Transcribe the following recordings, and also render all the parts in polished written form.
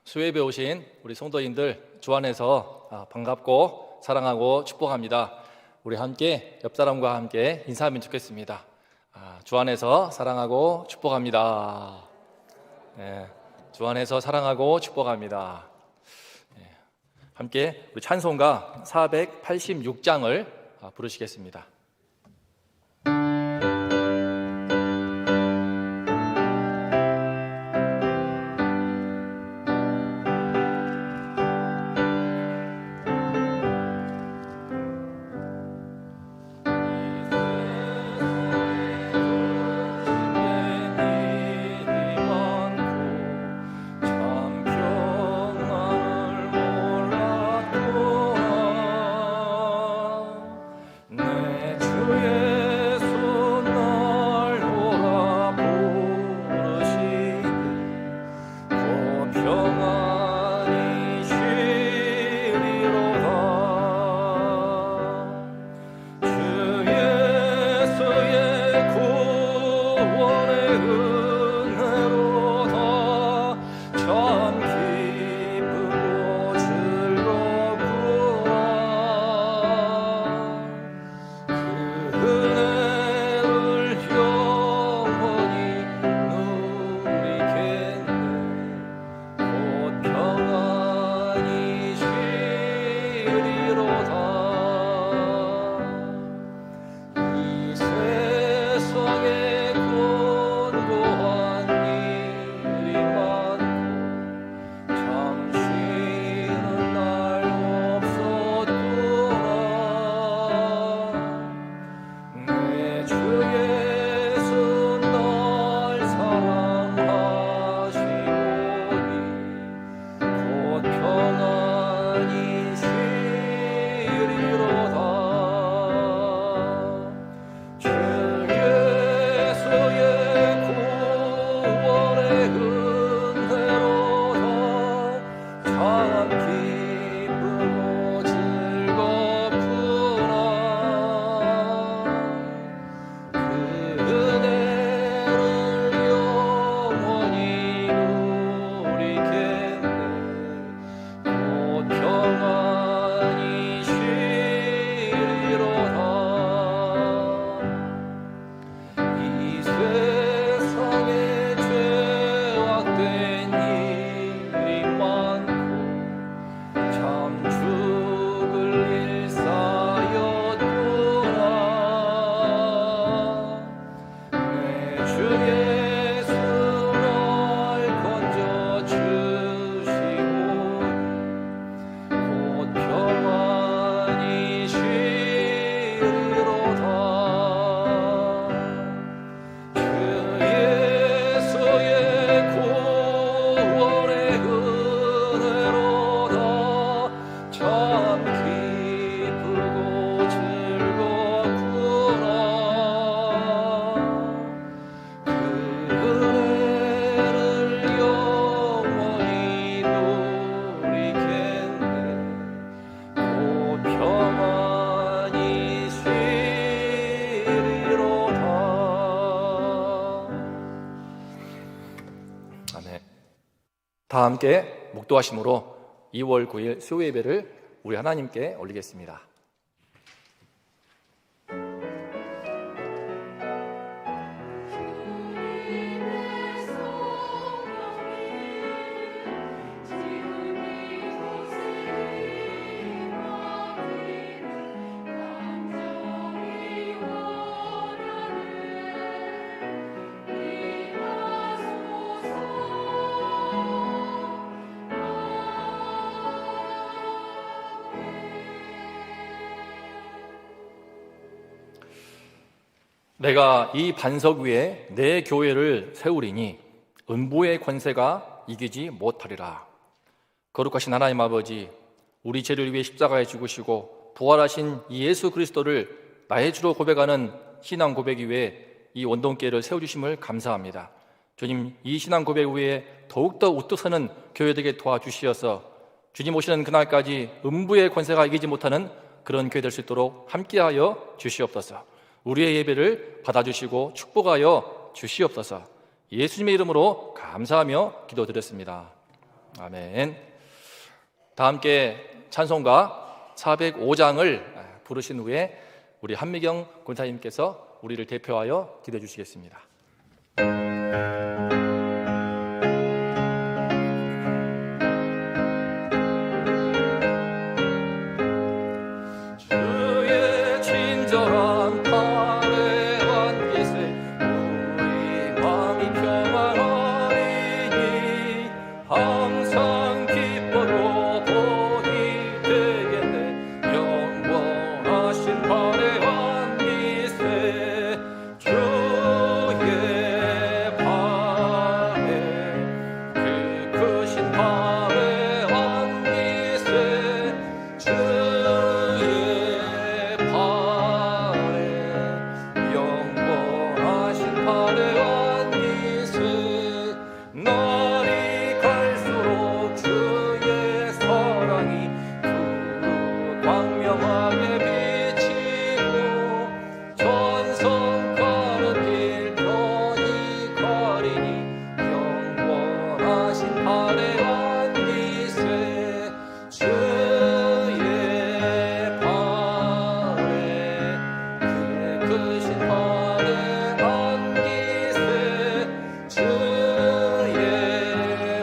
수협에 오신 우리 성도님들 주 안에서 반갑고 사랑하고 축복합니다. 우리 함께 옆 사람과 함께 인사하면 좋겠습니다. 주 안에서 사랑하고 축복합니다. 네, 주 안에서 사랑하고 축복합니다. 네, 함께 우리 찬송가 486장을 부르시겠습니다. 다 함께 목도하심으로 2월 9일 수요 예배를 우리 하나님께 올리겠습니다. 내가 이 반석 위에 내 교회를 세우리니 음부의 권세가 이기지 못하리라. 거룩하신 하나님 아버지, 우리 죄를 위해 십자가에 죽으시고 부활하신 이 예수 그리스도를 나의 주로 고백하는 신앙 고백 위에 이 원동교회를 세워주심을 감사합니다. 주님, 이 신앙 고백 위에 더욱더 우뚝 서는 교회되게 도와주시어서 주님 오시는 그날까지 음부의 권세가 이기지 못하는 그런 교회 될 수 있도록 함께하여 주시옵소서. 우리의 예배를 받아주시고 축복하여 주시옵소서. 예수님의 이름으로 감사하며 기도드렸습니다. 아멘. 다 함께 찬송가 405장을 부르신 후에 우리 한미경 권사님께서 우리를 대표하여 기도해 주시겠습니다. 주의 친절한 팔에 안기세 우리 마음이 평안하리니 항상 기뻐도 복이 되겠네 영원하신 팔에 안기세 주의 팔에 그 크신 팔에 안기세 주의 팔에 영원하신 팔에 안기세 날이 갈수록 주의 사랑이 두루 광명하게 비치고 전성 가는 길 편히 가리니 영원하신 팔에 안기세 주의 팔에 그 크신 팔에 안기세 주의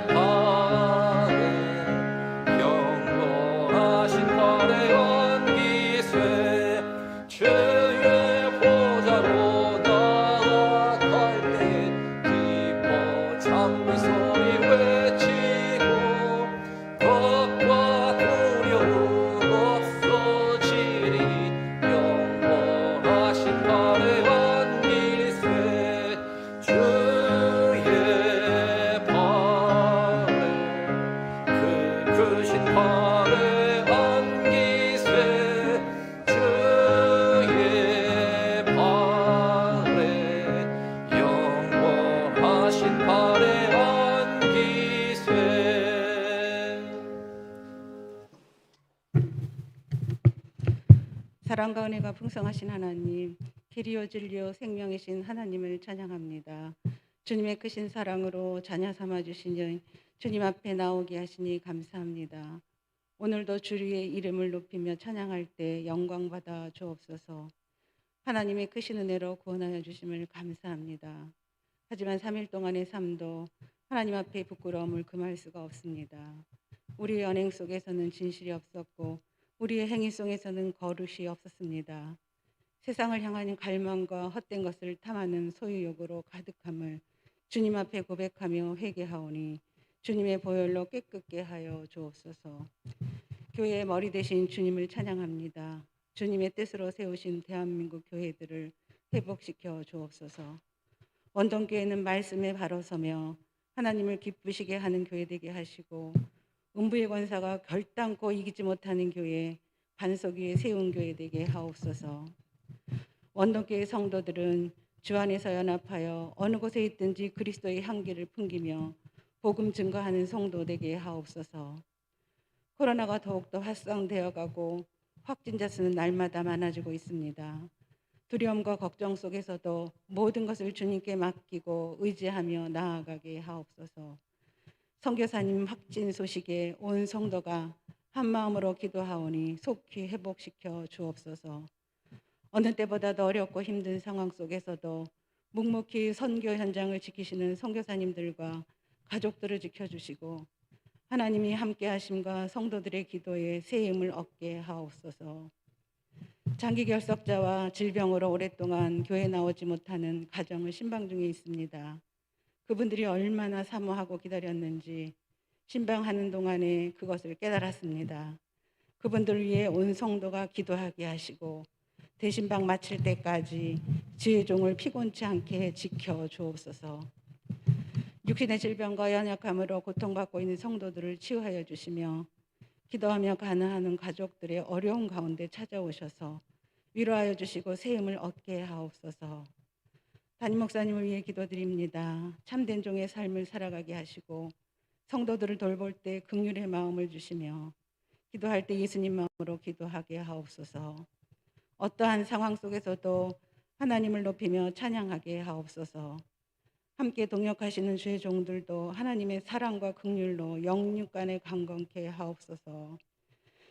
팔에 영원하신 팔에 안기세 주의 보좌로 나아갈 때에 기뻐 찬미 소리 외치고 겁과 두려움 없어지리니 영원하신 팔에 안기세 주의 팔에 그 크신 팔에 안기세 주의 팔에 영원하신 팔에 안기세. 사랑과 은혜가 풍성하신 하나님, 길이요 진리요 생명이신 하나님을 찬양합니다. 주님의 크신 사랑으로 자녀 삼아주시니 주님 앞에 나오게 하시니 감사합니다. 오늘도 주의 이름을 높이며 찬양할 때 영광받아 주옵소서. 하나님의 크신 은혜로 구원하여 주심을 감사합니다. 하지만 3일 동안의 삶도 하나님 앞에 부끄러움을 금할 수가 없습니다. 우리의 연행 속에서는 진실이 없었고 우리의 행위 속에서는 거룩이 없었습니다. 세상을 향하는 갈망과 헛된 것을 탐하는 소유욕으로 가득함을 주님 앞에 고백하며 회개하오니 주님의 보혈로 깨끗게 하여 주옵소서. 교회의 머리 되신 주님을 찬양합니다. 주님의 뜻으로 세우신 대한민국 교회들을 회복시켜 주옵소서. 원동교회는 말씀에 바로 서며 하나님을 기쁘시게 하는 교회 되게 하시고 음부의 권사가 결단코 이기지 못하는 교회, 반석 위에 세운 교회 되게 하옵소서. 원동교회 성도들은 주 안에서 연합하여 어느 곳에 있든지 그리스도의 향기를 풍기며 복음 증거하는 성도 되게 하옵소서. 코로나가 더욱더 확산되어 가고 확진자 수는 날마다 많아지고 있습니다. 두려움과 걱정 속에서도 모든 것을 주님께 맡기고 의지하며 나아가게 하옵소서. 선교사님 확진 소식에 온 성도가 한 마음으로 기도하오니 속히 회복시켜 주옵소서. 어느 때보다도 어렵고 힘든 상황 속에서도 묵묵히 선교 현장을 지키시는 선교사님들과 가족들을 지켜주시고 하나님이 함께 하심과 성도들의 기도에 새 힘을 얻게 하옵소서. 장기 결석자와 질병으로 오랫동안 교회에 나오지 못하는 가정을 신방 중에 있습니다. 그분들이 얼마나 사모하고 기다렸는지 신방하는 동안에 그것을 깨달았습니다. 그분들 위해 온 성도가 기도하게 하시고 대신방 마칠 때까지 주의 종을 피곤치 않게 지켜 주옵소서. 육신의 질병과 연약함으로 고통받고 있는 성도들을 치유하여 주시며 기도하며 간구하는 가족들의 어려운 가운데 찾아오셔서 위로하여 주시고 새 힘을 얻게 하옵소서. 담임 목사님을 위해 기도드립니다. 참된 종의 삶을 살아가게 하시고 성도들을 돌볼 때 긍휼의 마음을 주시며 기도할 때 예수님 마음으로 기도하게 하옵소서. 어떠한 상황 속에서도 하나님을 높이며 찬양하게 하옵소서. 함께 동역하시는 주의 종들도 하나님의 사랑과 긍휼로 영육간에 강건케 하옵소서.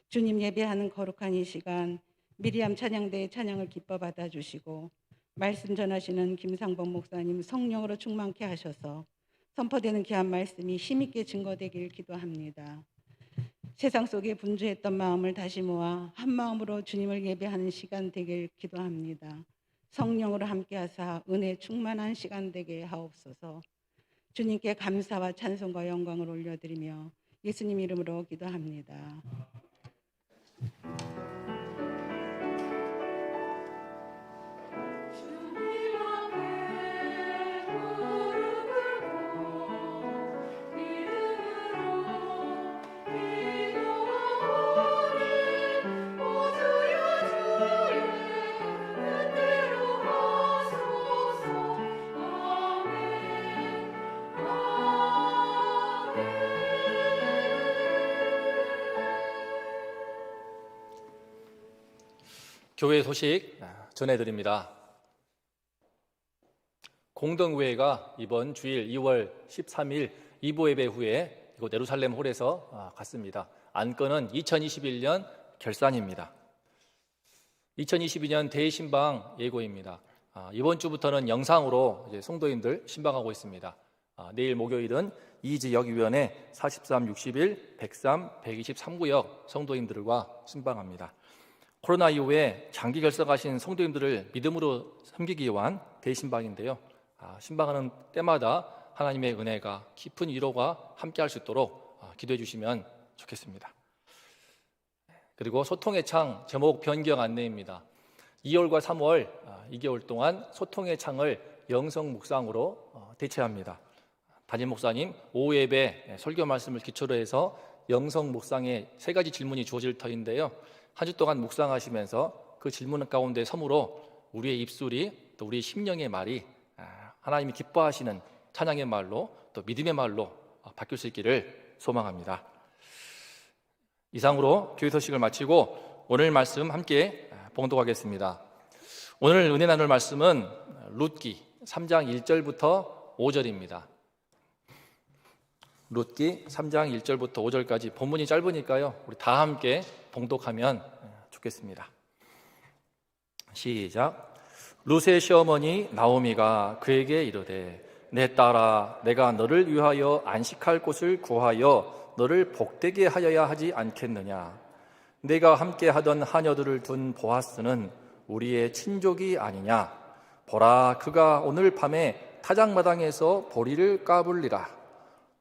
주님 예배하는 거룩한 이 시간 미리암 찬양대의 찬양을 기뻐 받아주시고 말씀 전하시는 김상범 목사님 성령으로 충만케 하셔서 선포되는 귀한 말씀이 힘있게 증거되길 기도합니다. 세상 속에 분주했던 마음을 다시 모아 한 마음으로 주님을 예배하는 시간 되길 기도합니다. 성령으로 함께하사 은혜 충만한 시간 되게 하옵소서. 주님께 감사와 찬송과 영광을 올려드리며 예수님 이름으로 기도합니다. 교회 소식 전해드립니다. 공동교회가 이번 주일 2월 13일 2부 예배 후에 이곳 예루살렘 홀에서 갔습니다. 안건은 2021년 결산입니다. 2022년 대신방 예고입니다. 이번 주부터는 영상으로 이제 성도인들 신방하고 있습니다. 내일 목요일은 이지역위원회 43, 61, 103, 123구역 성도인들과 신방합니다. 코로나 이후에 장기 결석하신 성도님들을 믿음으로 섬기기 위한 대신방인데요. 신방하는 때마다 하나님의 은혜가 깊은 위로가 함께할 수 있도록 기도해 주시면 좋겠습니다. 그리고 소통의 창 제목 변경 안내입니다. 2월과 3월 2개월 동안 소통의 창을 영성 묵상으로 대체합니다. 담임 목사님 오후 예배 설교 말씀을 기초로 해서 영성 묵상에 3가지 질문이 주어질 터인데요. 한 주 동안 묵상하시면서 그 질문 가운데 섬으로 우리의 입술이 또 우리의 심령의 말이 하나님이 기뻐하시는 찬양의 말로 또 믿음의 말로 바뀔 수 있기를 소망합니다. 이상으로 교회 소식을 마치고 오늘 말씀 함께 봉독하겠습니다. 오늘 은혜 나눌 말씀은 룻기 3장 1절부터 5절입니다. 룻기 3장 1절부터 5절까지 본문이 짧으니까요. 우리 다 함께 봉독하면 좋겠습니다. 시작. 룻의 시어머니 나오미가 그에게 이르되 내 딸아 내가 너를 위하여 안식할 곳을 구하여 너를 복되게 하여야 하지 않겠느냐. 내가 함께 하던 하녀들을 둔 보아스는 우리의 친족이 아니냐. 보라 그가 오늘 밤에 타작마당에서 보리를 까불리라.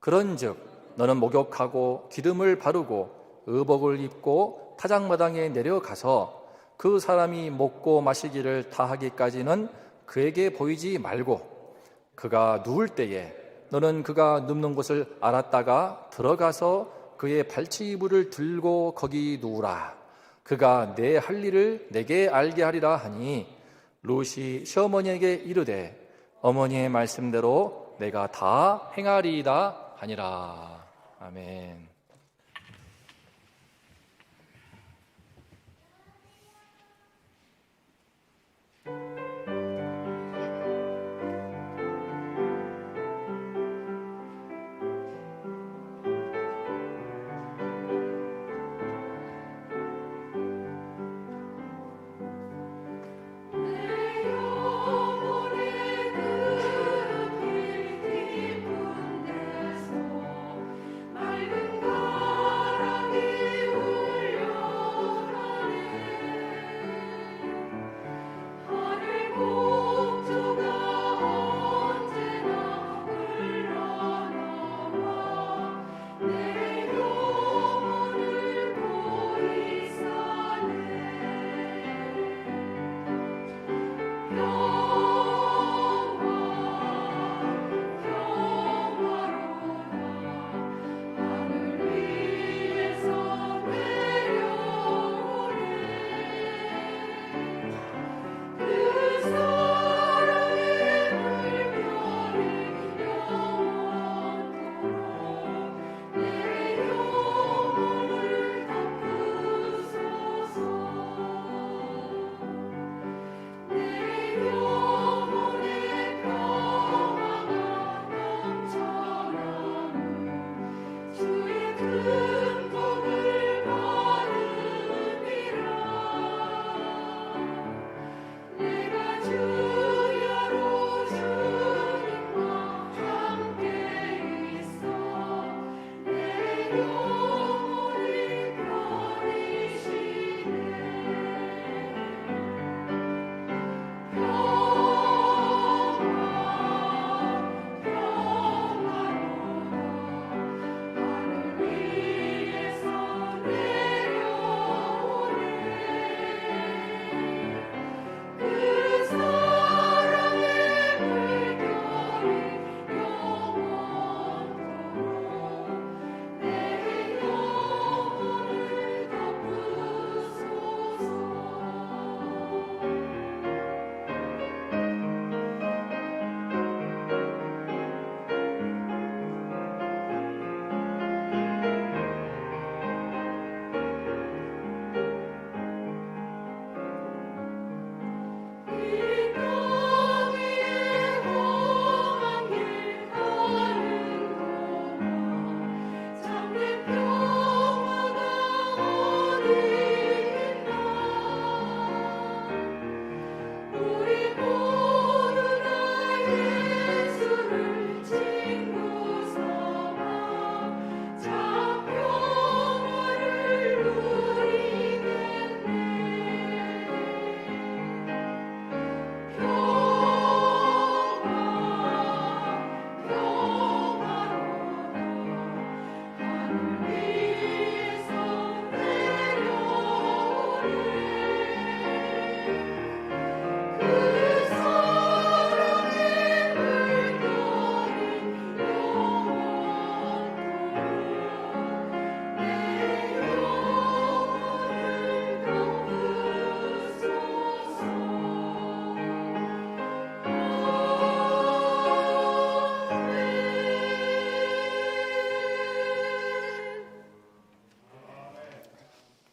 그런즉 너는 목욕하고 기름을 바르고 의복을 입고 타작마당에 내려가서 그 사람이 먹고 마시기를 다하기까지는 그에게 보이지 말고 그가 누울 때에 너는 그가 눕는 곳을 알았다가 들어가서 그의 발치이불을 들고 거기 누우라. 그가 내 할 일을 내게 알게 하리라 하니 룻이 시어머니에게 이르되 어머니의 말씀대로 내가 다 행하리이다 하니라. 아멘. 맑은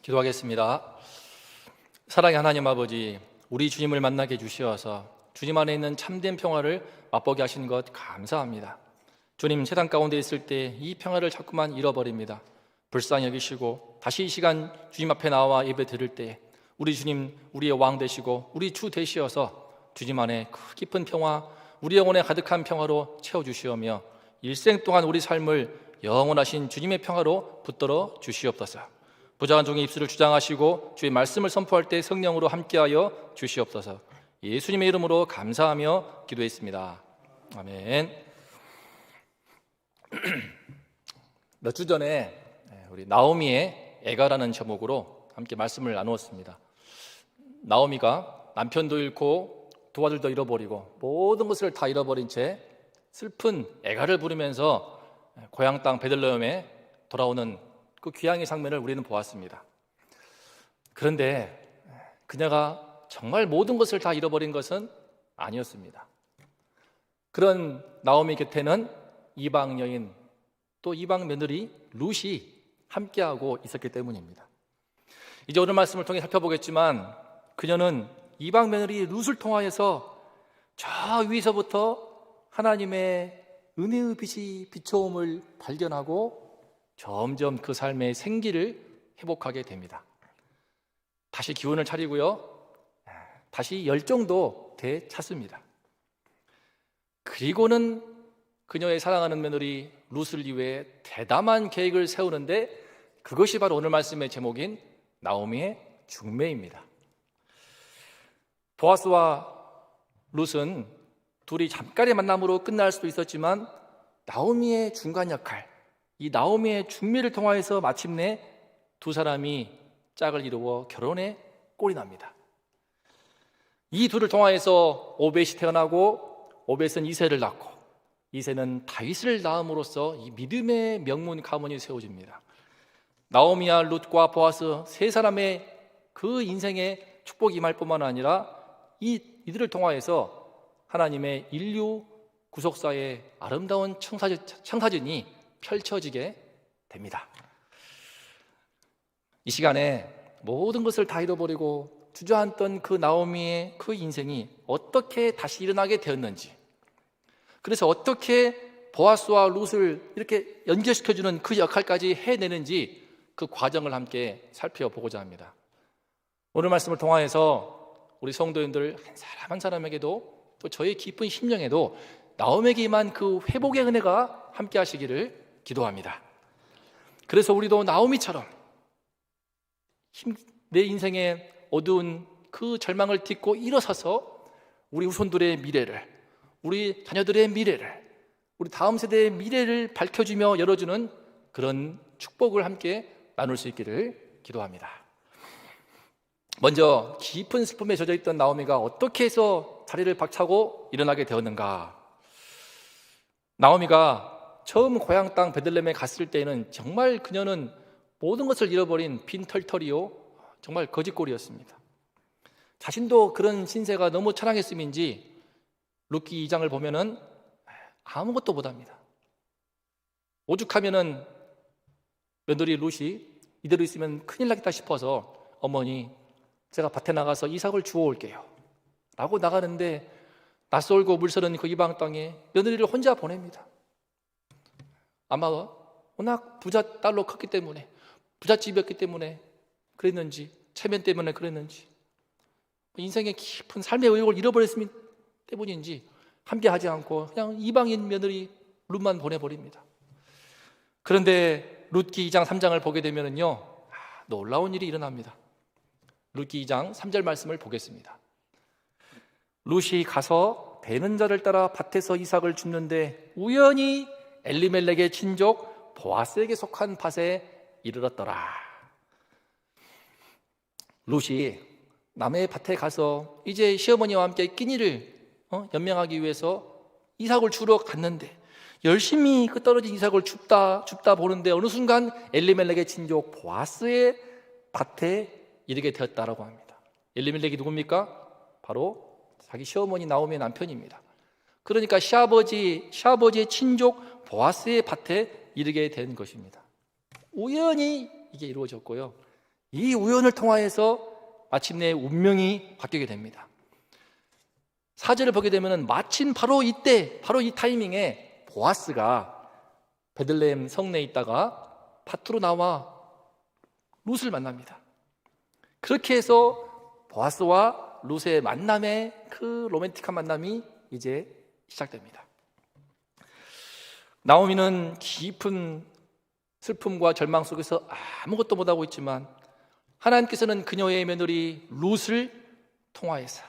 기도하겠습니다. 사랑의 하나님 아버지, 우리 주님을 만나게 해주시어서 주님 안에 있는 참된 평화를 맛보게 하신 것 감사합니다. 주님, 세상 가운데 있을 때 이 평화를 자꾸만 잃어버립니다. 불쌍히 여기시고 다시 이 시간 주님 앞에 나와 예배 드릴 때 우리 주님, 우리의 왕 되시고 우리 주 되시어서 주님 안에 그 깊은 평화, 우리 영혼에 가득한 평화로 채워주시오며 일생 동안 우리 삶을 영원하신 주님의 평화로 붙들어 주시옵소서. 부자간 종의 입술을 주장하시고 주의 말씀을 선포할 때 성령으로 함께하여 주시옵소서. 예수님의 이름으로 감사하며 기도했습니다. 아멘. 몇 주 전에 우리 나오미의 애가라는 제목으로 함께 말씀을 나누었습니다. 나오미가 남편도 잃고 두 아들도 잃어버리고 모든 것을 다 잃어버린 채 슬픈 애가를 부르면서 고향 땅 베들레헴에 돌아오는 그 귀향의 장면을 우리는 보았습니다. 그런데 그녀가 정말 모든 것을 다 잃어버린 것은 아니었습니다. 그런 나오미 곁에는 이방 여인 또 이방 며느리 룻이 함께하고 있었기 때문입니다. 이제 오늘 말씀을 통해 살펴보겠지만 그녀는 이방 며느리 룻을 통하여서 저 위에서부터 하나님의 은혜의 빛이 비춰옴을 발견하고 점점 그 삶의 생기를 회복하게 됩니다. 다시 기운을 차리고요, 다시 열정도 되찾습니다. 그리고는 그녀의 사랑하는 며느리 룻을 위해 대담한 계획을 세우는데 그것이 바로 오늘 말씀의 제목인 나오미의 중매입니다. 보아스와 룻은 둘이 잠깐의 만남으로 끝날 수도 있었지만 나오미의 중간 역할, 이 나오미의 중매를 통하여서 마침내 두 사람이 짝을 이루어 결혼에 꼴이 납니다. 이 둘을 통하여서 오벳이 태어나고 오벳은 이새를 낳고 이새는 다윗을 낳음으로써 이 믿음의 명문 가문이 세워집니다. 나오미와 룻과 보아스 세 사람의 그 인생의 축복이 임할 뿐만 아니라 이들을 통하여서 하나님의 인류 구속사의 아름다운 청사진이 펼쳐지게 됩니다. 이 시간에 모든 것을 다 잃어버리고 주저앉던 그 나오미의 그 인생이 어떻게 다시 일어나게 되었는지, 그래서 어떻게 보아스와 룻을 이렇게 연결시켜주는 그 역할까지 해내는지 그 과정을 함께 살펴보고자 합니다. 오늘 말씀을 통하여서 우리 성도님들 한 사람 한 사람에게도 또 저의 깊은 심령에도 나오미에게 임한 그 회복의 은혜가 함께 하시기를 기도합니다. 그래서 우리도 나오미처럼 내 인생의 어두운 그 절망을 딛고 일어서서 우리 후손들의 미래를, 우리 자녀들의 미래를, 우리 다음 세대의 미래를 밝혀주며 열어주는 그런 축복을 함께 나눌 수 있기를 기도합니다. 먼저 깊은 슬픔에 젖어있던 나오미가 어떻게 해서 자리를 박차고 일어나게 되었는가? 나오미가 처음 고향 땅 베들레헴에 갔을 때에는 정말 그녀는 모든 것을 잃어버린 빈털터리요, 정말 거짓골이었습니다. 자신도 그런 신세가 너무 처량했음인지 룻기 2장을 보면은 아무것도 못합니다. 오죽하면은 며느리 룻이 이대로 있으면 큰일 나겠다 싶어서 어머니, 제가 밭에 나가서 이삭을 주워 올게요 라고 나가는데 낯설고 물서는 그 이방 땅에 며느리를 혼자 보냅니다. 아마 워낙 부자 딸로 컸기 때문에, 부잣집이었기 때문에 그랬는지, 체면 때문에 그랬는지, 인생의 깊은 삶의 의욕을 잃어버렸기 때문인지 함께하지 않고 그냥 이방인 며느리 룻만 보내버립니다. 그런데 룻기 2장 3장을 보게 되면요, 놀라운 일이 일어납니다. 룻기 2장 3절 말씀을 보겠습니다. 룻이 가서 베는 자를 따라 밭에서 이삭을 줍는데 우연히 엘리멜렉의 친족 보아스에게 속한 밭에 이르렀더라. 룻이 남의 밭에 가서 이제 시어머니와 함께 끼니를 연명하기 위해서 이삭을 주러 갔는데 열심히 그 떨어진 이삭을 줍다 보는데 어느 순간 엘리멜렉의 친족 보아스의 밭에 이르게 되었다라고 합니다. 엘리멜렉이 누굽니까? 바로 자기 시어머니 나오미의 남편입니다. 그러니까 시아버지의 친족 보아스의 밭에 이르게 된 것입니다. 우연히 이게 이루어졌고요, 이 우연을 통하여서 마침내 운명이 바뀌게 됩니다. 4절을 보게 되면 마침 바로 이때, 바로 이 타이밍에 보아스가 베들레헴 성내에 있다가 밭으로 나와 룻을 만납니다. 그렇게 해서 보아스와 룻의 만남의 그 로맨틱한 만남이 이제 시작됩니다. 나오미는 깊은 슬픔과 절망 속에서 아무것도 못하고 있지만 하나님께서는 그녀의 며느리 룻을 통하여서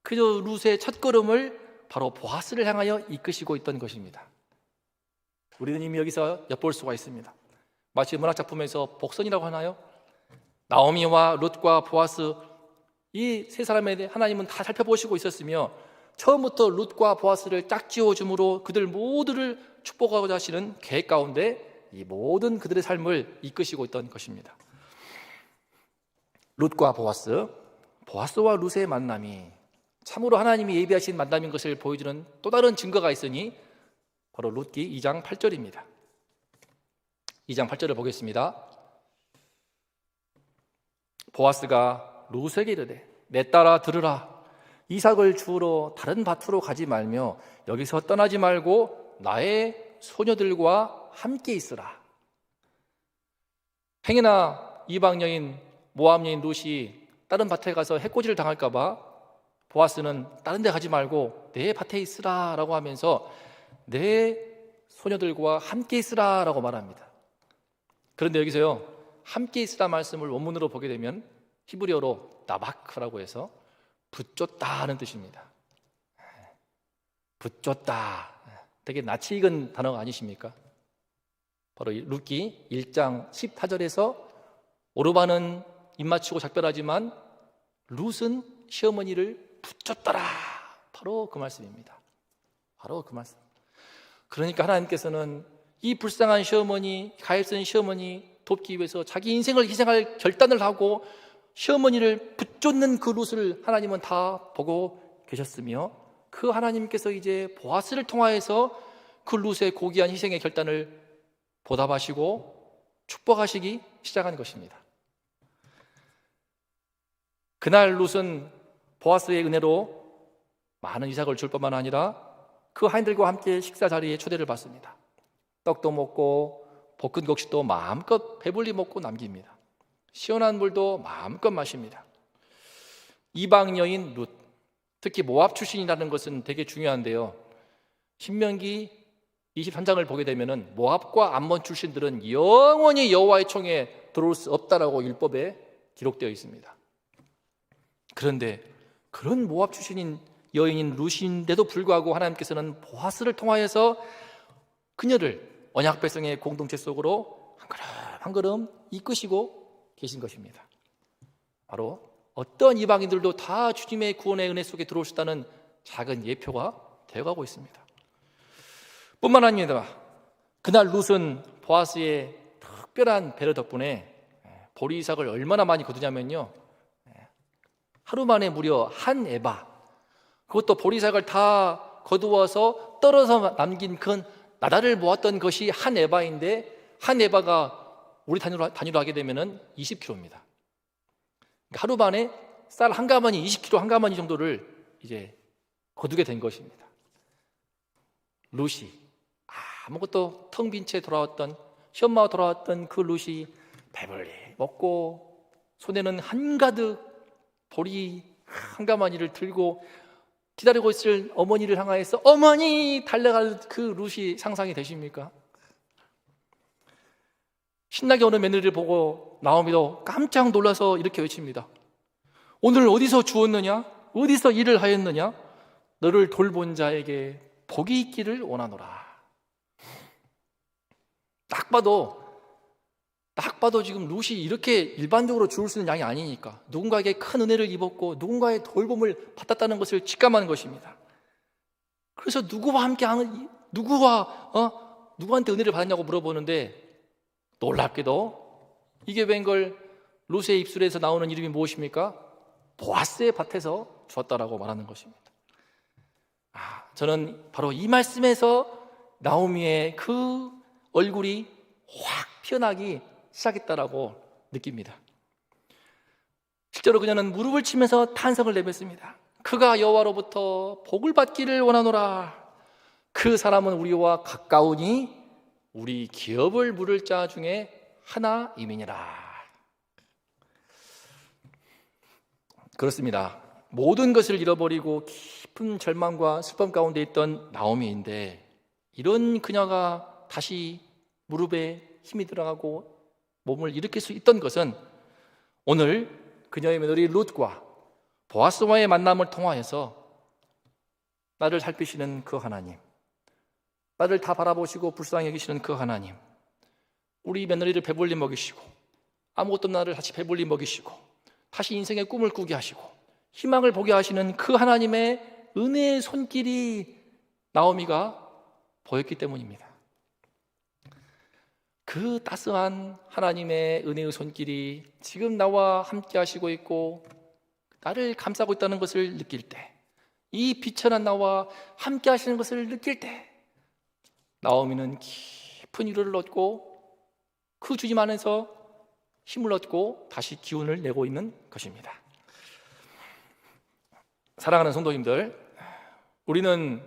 그녀 룻의 첫걸음을 바로 보아스를 향하여 이끄시고 있던 것입니다. 우리는 이미 여기서 엿볼 수가 있습니다. 마치 문학작품에서 복선이라고 하나요? 나오미와 룻과 보아스, 이 세 사람에 대해 하나님은 다 살펴보시고 있었으며 처음부터 룻과 보아스를 짝지어 줌으로 그들 모두를 축복하고자 하시는 계획 가운데 이 모든 그들의 삶을 이끄시고 있던 것입니다. 룻과 보아스와 룻의 만남이 참으로 하나님이 예비하신 만남인 것을 보여주는 또 다른 증거가 있으니 바로 룻기 2장 8절입니다. 2장 8절을 보겠습니다. 보아스가 룻에게 이르되 내 딸아 들으라. 이삭을 주우러 다른 밭으로 가지 말며 여기서 떠나지 말고 나의 소녀들과 함께 있으라. 행여나 이방 여인 모압 여인 룻이 다른 밭에 가서 해코지를 당할까 봐 보아스는 다른 데 가지 말고 내 밭에 있으라 라고 하면서 내 소녀들과 함께 있으라 라고 말합니다. 그런데 여기서요, 함께 있으라 말씀을 원문으로 보게 되면 히브리어로 나바크라고 해서 붙줬다는 뜻입니다. 붙줬다, 되게 낯이 익은 단어가 아니십니까? 바로 룻기 1장 14절에서 오르바는 입맞추고 작별하지만 룻은 시어머니를 붙였더라, 바로 그 말씀입니다. 바로 그 말씀. 그러니까 하나님께서는 이 불쌍한 시어머니, 가엾은 시어머니 돕기 위해서 자기 인생을 희생할 결단을 하고 시어머니를 붙쫓는 그 룻을 하나님은 다 보고 계셨으며 그 하나님께서 이제 보아스를 통하여서 그 룻의 고귀한 희생의 결단을 보답하시고 축복하시기 시작한 것입니다. 그날 룻은 보아스의 은혜로 많은 이삭을 줄 뿐만 아니라 그 하인들과 함께 식사 자리에 초대를 받습니다. 떡도 먹고 볶은 곡식도 마음껏 배불리 먹고 남깁니다. 시원한 물도 마음껏 마십니다. 이방 여인 룻, 특히 모압 출신이라는 것은 되게 중요한데요, 신명기 23장을 보게 되면은 모압과 암몬 출신들은 영원히 여호와의 총에 들어올 수 없다라고 율법에 기록되어 있습니다. 그런데 그런 모압 출신인 여인인 루시인데도 불구하고 하나님께서는 보아스를 통하여서 그녀를 언약 백성의 공동체 속으로 한 걸음 한 걸음 이끄시고 계신 것입니다. 바로 어떤 이방인들도 다 주님의 구원의 은혜 속에 들어올 수 있다는 작은 예표가 되어가고 있습니다. 뿐만 아니라 그날 룻은 보아스의 특별한 배려 덕분에 보리 이삭을 얼마나 많이 거두냐면요, 하루 만에 무려 한 에바, 그것도 보리 이삭을 다 거두어서 떨어서 남긴 그 나달을 모았던 것이 한 에바인데, 한 에바가 우리 단위로 하게 되면은 20kg입니다. 하루 만에 쌀 한 가마니 20kg 한 가마니 정도를 이제 거두게 된 것입니다. 룻이 아무것도 텅 빈 채 돌아왔던, 시엄마가 돌아왔던 그 룻이 배불리 먹고 손에는 한가득 보리 한 가마니를 들고 기다리고 있을 어머니를 향하여서 어머니 달려갈 그 룻이 상상이 되십니까? 신나게 오는 며느리를 보고 나오미도 깜짝 놀라서 이렇게 외칩니다. 오늘 어디서 주었느냐? 어디서 일을 하였느냐? 너를 돌본 자에게 복이 있기를 원하노라. 딱 봐도 지금 룻이 이렇게 일반적으로 주울 수 있는 양이 아니니까 누군가에게 큰 은혜를 입었고 누군가의 돌봄을 받았다는 것을 직감하는 것입니다. 그래서 누구한테 은혜를 받았냐고 물어보는데, 놀랍게도 이게 웬걸 룻의 입술에서 나오는 이름이 무엇입니까? 보아스의 밭에서 주었다라고 말하는 것입니다. 저는 바로 이 말씀에서 나오미의 그 얼굴이 확 피어나기 시작했다라고 느낍니다. 실제로 그녀는 무릎을 치면서 탄성을 내뱉습니다. 그가 여호와로부터 복을 받기를 원하노라. 그 사람은 우리와 가까우니 우리 기업을 물을 자 중에 하나임이니라. 그렇습니다. 모든 것을 잃어버리고 깊은 절망과 슬픔 가운데 있던 나오미인데, 이런 그녀가 다시 무릎에 힘이 들어가고 몸을 일으킬 수 있던 것은 오늘 그녀의 며느리 룻과 보아스와의 만남을 통하여서 나를 살피시는 그 하나님, 나를 다 바라보시고 불쌍히 여기시는 그 하나님, 우리 며느리를 배불리 먹이시고 아무것도 없는 나를 다시 배불리 먹이시고 다시 인생의 꿈을 꾸게 하시고 희망을 보게 하시는 그 하나님의 은혜의 손길이 나오미가 보였기 때문입니다. 그 따스한 하나님의 은혜의 손길이 지금 나와 함께 하시고 있고 나를 감싸고 있다는 것을 느낄 때, 이 비천한 나와 함께 하시는 것을 느낄 때 나오미는 깊은 위로를 얻고 그 주님 안에서 힘을 얻고 다시 기운을 내고 있는 것입니다. 사랑하는 성도님들, 우리는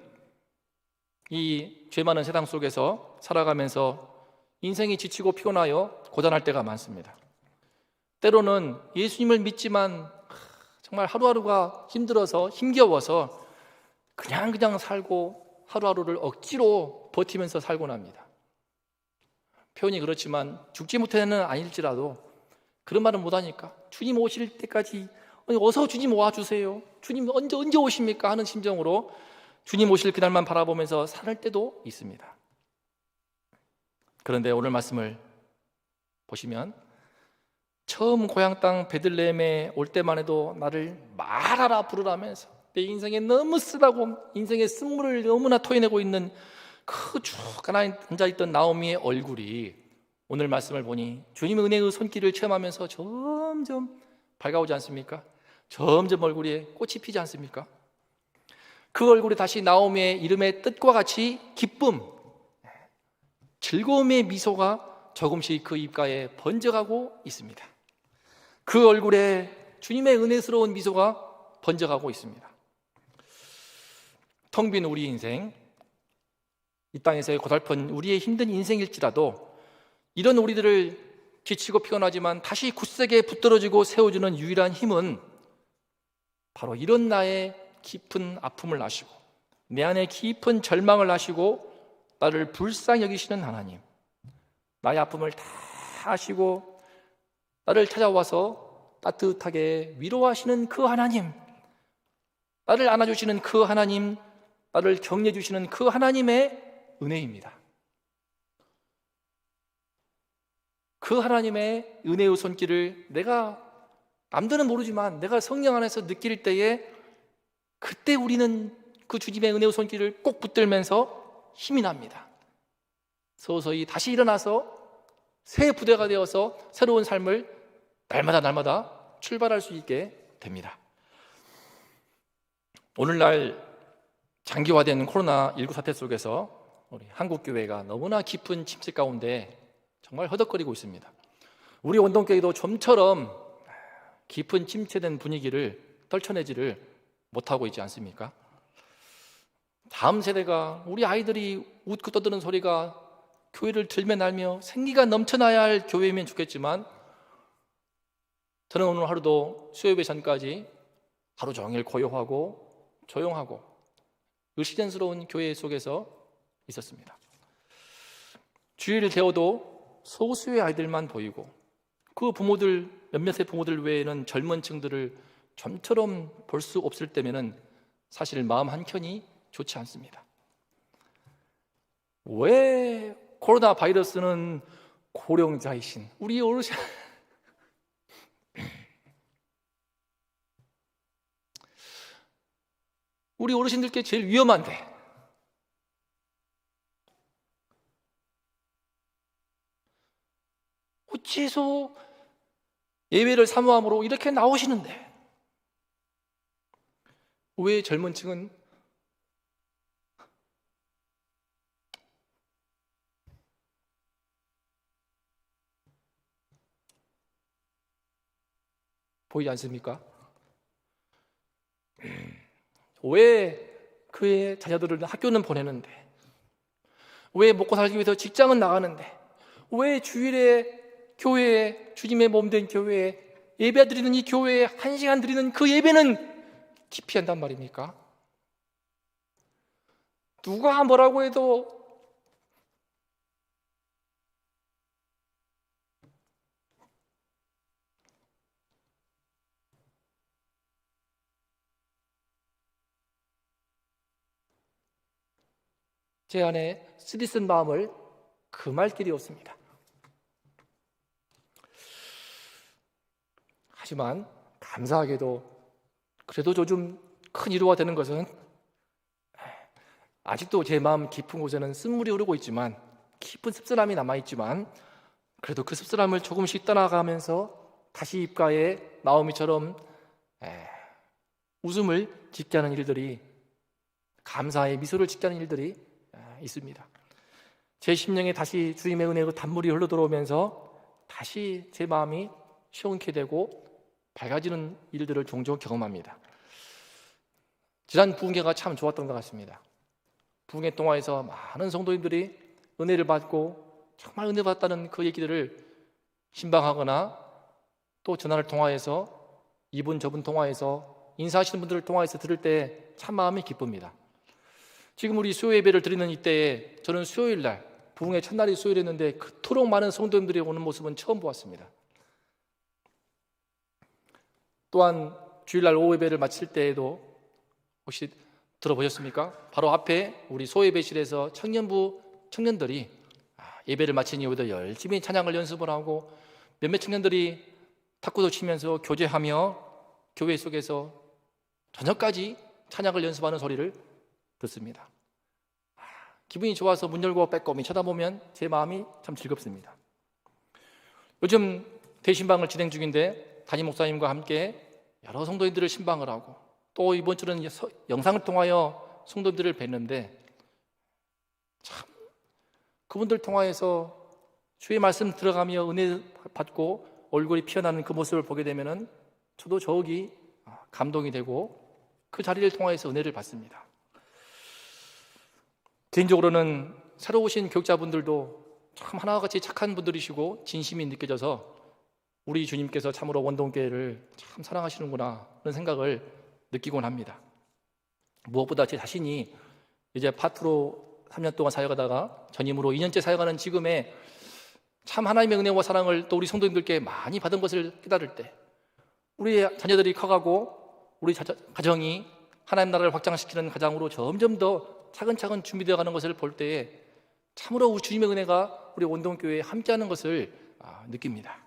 이 죄 많은 세상 속에서 살아가면서 인생이 지치고 피곤하여 고단할 때가 많습니다. 때로는 예수님을 믿지만 정말 하루하루가 힘들어서 힘겨워서 그냥 살고 하루하루를 억지로 버티면서 살곤 합니다. 표현이 그렇지만 죽지 못해는 아닐지라도 그런 말은 못하니까 주님 오실 때까지 어서 주님 와주세요, 주님 언제 오십니까 하는 심정으로 주님 오실 그날만 바라보면서 살 때도 있습니다. 그런데 오늘 말씀을 보시면 처음 고향 땅 베들레헴에 올 때만 해도 나를 말하라 부르라면서 내 인생에 너무 쓰다고 인생의 쓴물을 너무나 토해내고 있는 그 쭉 앉아있던 나오미의 얼굴이 오늘 말씀을 보니 주님의 은혜의 손길을 체험하면서 점점 밝아오지 않습니까? 점점 얼굴에 꽃이 피지 않습니까? 그 얼굴이 다시 나오미의 이름의 뜻과 같이 기쁨, 즐거움의 미소가 조금씩 그 입가에 번져가고 있습니다. 그 얼굴에 주님의 은혜스러운 미소가 번져가고 있습니다. 텅 빈 우리 인생, 이 땅에서의 고달픈 우리의 힘든 인생일지라도 이런 우리들을 지치고 피곤하지만 다시 굳세게 붙들어주고 세워주는 유일한 힘은 바로 이런 나의 깊은 아픔을 아시고 내 안에 깊은 절망을 아시고 나를 불쌍히 여기시는 하나님, 나의 아픔을 다 아시고 나를 찾아와서 따뜻하게 위로하시는 그 하나님, 나를 안아주시는 그 하나님, 나를 격려해 주시는 그 하나님의 은혜입니다. 그 하나님의 은혜의 손길을 내가 남들은 모르지만 내가 성령 안에서 느낄 때에 그때 우리는 그 주님의 은혜의 손길을 꼭 붙들면서 힘이 납니다. 서서히 다시 일어나서 새 부대가 되어서 새로운 삶을 날마다 출발할 수 있게 됩니다. 오늘날 장기화된 코로나19 사태 속에서 우리 한국교회가 너무나 깊은 침체 가운데 정말 허덕거리고 있습니다. 우리 원동교회도 좀처럼 깊은 침체된 분위기를 떨쳐내지를 못하고 있지 않습니까? 다음 세대가, 우리 아이들이 웃고 떠드는 소리가 교회를 들며 날며 생기가 넘쳐나야 할 교회이면 좋겠지만, 저는 오늘 하루도 수요예배 전까지 하루 종일 고요하고 조용하고 의시전스러운 교회 속에서 있었습니다. 주일을 되어도 소수의 아이들만 보이고 그 부모들, 몇몇의 부모들 외에는 젊은 층들을 좀처럼 볼 수 없을 때면은 사실 마음 한켠이 좋지 않습니다. 왜 코로나 바이러스는 고령자이신 우리 어르신, 우리 어르신들께 제일 위험한데 어째서 예배를 사모함으로 이렇게 나오시는데 왜 젊은 층은 보이지 않습니까? 왜 그의 자녀들을 학교는 보내는데, 왜 먹고 살기 위해서 직장은 나가는데, 왜 주일에 교회에, 주님의 몸된 교회에 예배 드리는 이 교회에 1시간 드리는 그 예배는 기피한단 말입니까? 누가 뭐라고 해도 제 안에 쓰디쓴 마음을 금할 길이 없습니다. 하지만 감사하게도 그래도 요즘 큰 위로가 되는 것은 아직도 제 마음 깊은 곳에는 쓴물이 흐르고 있지만, 깊은 씁쓸함이 남아있지만, 그래도 그 씁쓸함을 조금씩 떠나가면서 다시 입가에 나오미처럼 웃음을 짓게 하는 일들이, 감사의 미소를 짓게 하는 일들이 있습니다. 제 심령에 다시 주님의 은혜의 단물이 흘러들어오면서 다시 제 마음이 시원케 되고 밝아지는 일들을 종종 경험합니다. 지난 부흥회가 참 좋았던 것 같습니다. 부흥회 동화에서 많은 성도님들이 은혜를 받고 정말 은혜 받았다는 그 얘기들을 신방하거나 또 전화를 통화해서 이분 저분 통화해서 인사하시는 분들을 통화해서 들을 때 참 마음이 기쁩니다. 지금 우리 수요 예배를 드리는 이때에 저는 수요일 날, 부흥회 첫날이 수요일이었는데 그토록 많은 성도님들이 오는 모습은 처음 보았습니다. 또한 주일날 오후 예배를 마칠 때에도 혹시 들어보셨습니까? 바로 앞에 우리 소예배실에서 청년부 청년들이 예배를 마친 이후에도 열심히 찬양을 연습을 하고 몇몇 청년들이 탁구도 치면서 교제하며 교회 속에서 저녁까지 찬양을 연습하는 소리를 듣습니다. 기분이 좋아서 문 열고 빼꼼히 쳐다보면 제 마음이 참 즐겁습니다. 요즘 대신방을 진행 중인데 담임 목사님과 함께 여러 성도님들을 신방을 하고, 또 이번 주는 영상을 통하여 성도들을 뵀는데 참 그분들 통하여서 주의 말씀 들어가며 은혜 받고 얼굴이 피어나는 그 모습을 보게 되면은 저도 저기 감동이 되고 그 자리를 통하여서 은혜를 받습니다. 개인적으로는 새로 오신 교육자분들도 참 하나같이 착한 분들이시고 진심이 느껴져서 우리 주님께서 참으로 원동교회를 참 사랑하시는구나 그런 생각을 느끼곤 합니다. 무엇보다 제 자신이 이제 파트로 3년 동안 사역하다가 전임으로 2년째 사역하는 지금에 참 하나님의 은혜와 사랑을 또 우리 성도님들께 많이 받은 것을 깨달을 때, 우리 자녀들이 커가고 우리 가정이 하나님 나라를 확장시키는 가장으로 점점 더 차근차근 준비되어 가는 것을 볼 때에 참으로 우리 주님의 은혜가 우리 원동교회에 함께하는 것을 느낍니다.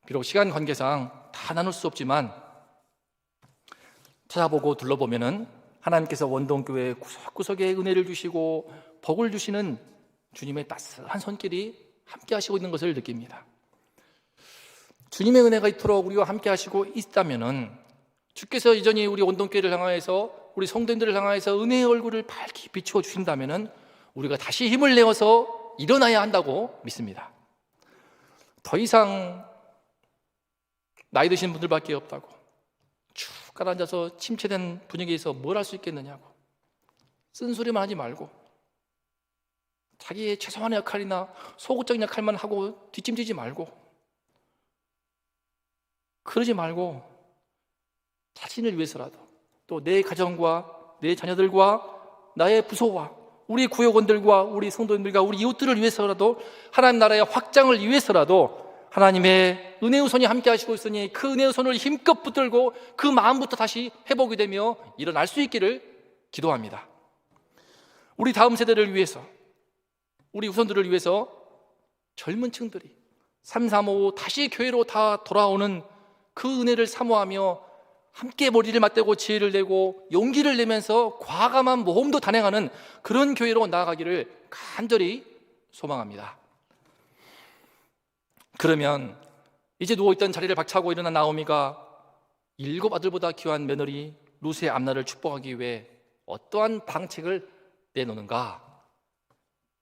비록 시간 관계상 다 나눌 수 없지만 찾아보고 둘러보면은 하나님께서 원동교회 구석구석에 은혜를 주시고 복을 주시는 주님의 따스한 손길이 함께 하시고 있는 것을 느낍니다. 주님의 은혜가 이토록 우리와 함께 하시고 있다면은 주께서 여전히 우리 원동교회를 향하여서 우리 성도님들을 향하여서 은혜의 얼굴을 밝히 비추어 주신다면은 우리가 다시 힘을 내어서 일어나야 한다고 믿습니다. 더 이상 나이 드신 분들밖에 없다고 쭉 깔아앉아서 침체된 분위기에서 뭘 할 수 있겠느냐고 쓴소리만 하지 말고 자기의 최소한의 역할이나 소극적인 역할만 하고 뒷짐지지 말고 그러지 말고 자신을 위해서라도 또 내 가정과 내 자녀들과 나의 부서와 우리 구역원들과 우리 성도님들과 우리 이웃들을 위해서라도 하나님 나라의 확장을 위해서라도 하나님의 은혜의 손이 함께 하시고 있으니 그 은혜의 손을 힘껏 붙들고 그 마음부터 다시 회복이 되며 일어날 수 있기를 기도합니다. 우리 다음 세대를 위해서 우리 후손들을 위해서 젊은 층들이 3, 4, 5 다시 교회로 다 돌아오는 그 은혜를 사모하며 함께 머리를 맞대고 지혜를 내고 용기를 내면서 과감한 모험도 단행하는 그런 교회로 나아가기를 간절히 소망합니다. 그러면 이제 누워있던 자리를 박차고 일어난 나오미가 7 아들보다 귀한 며느리 룻의 암나를 축복하기 위해 어떠한 방책을 내놓는가?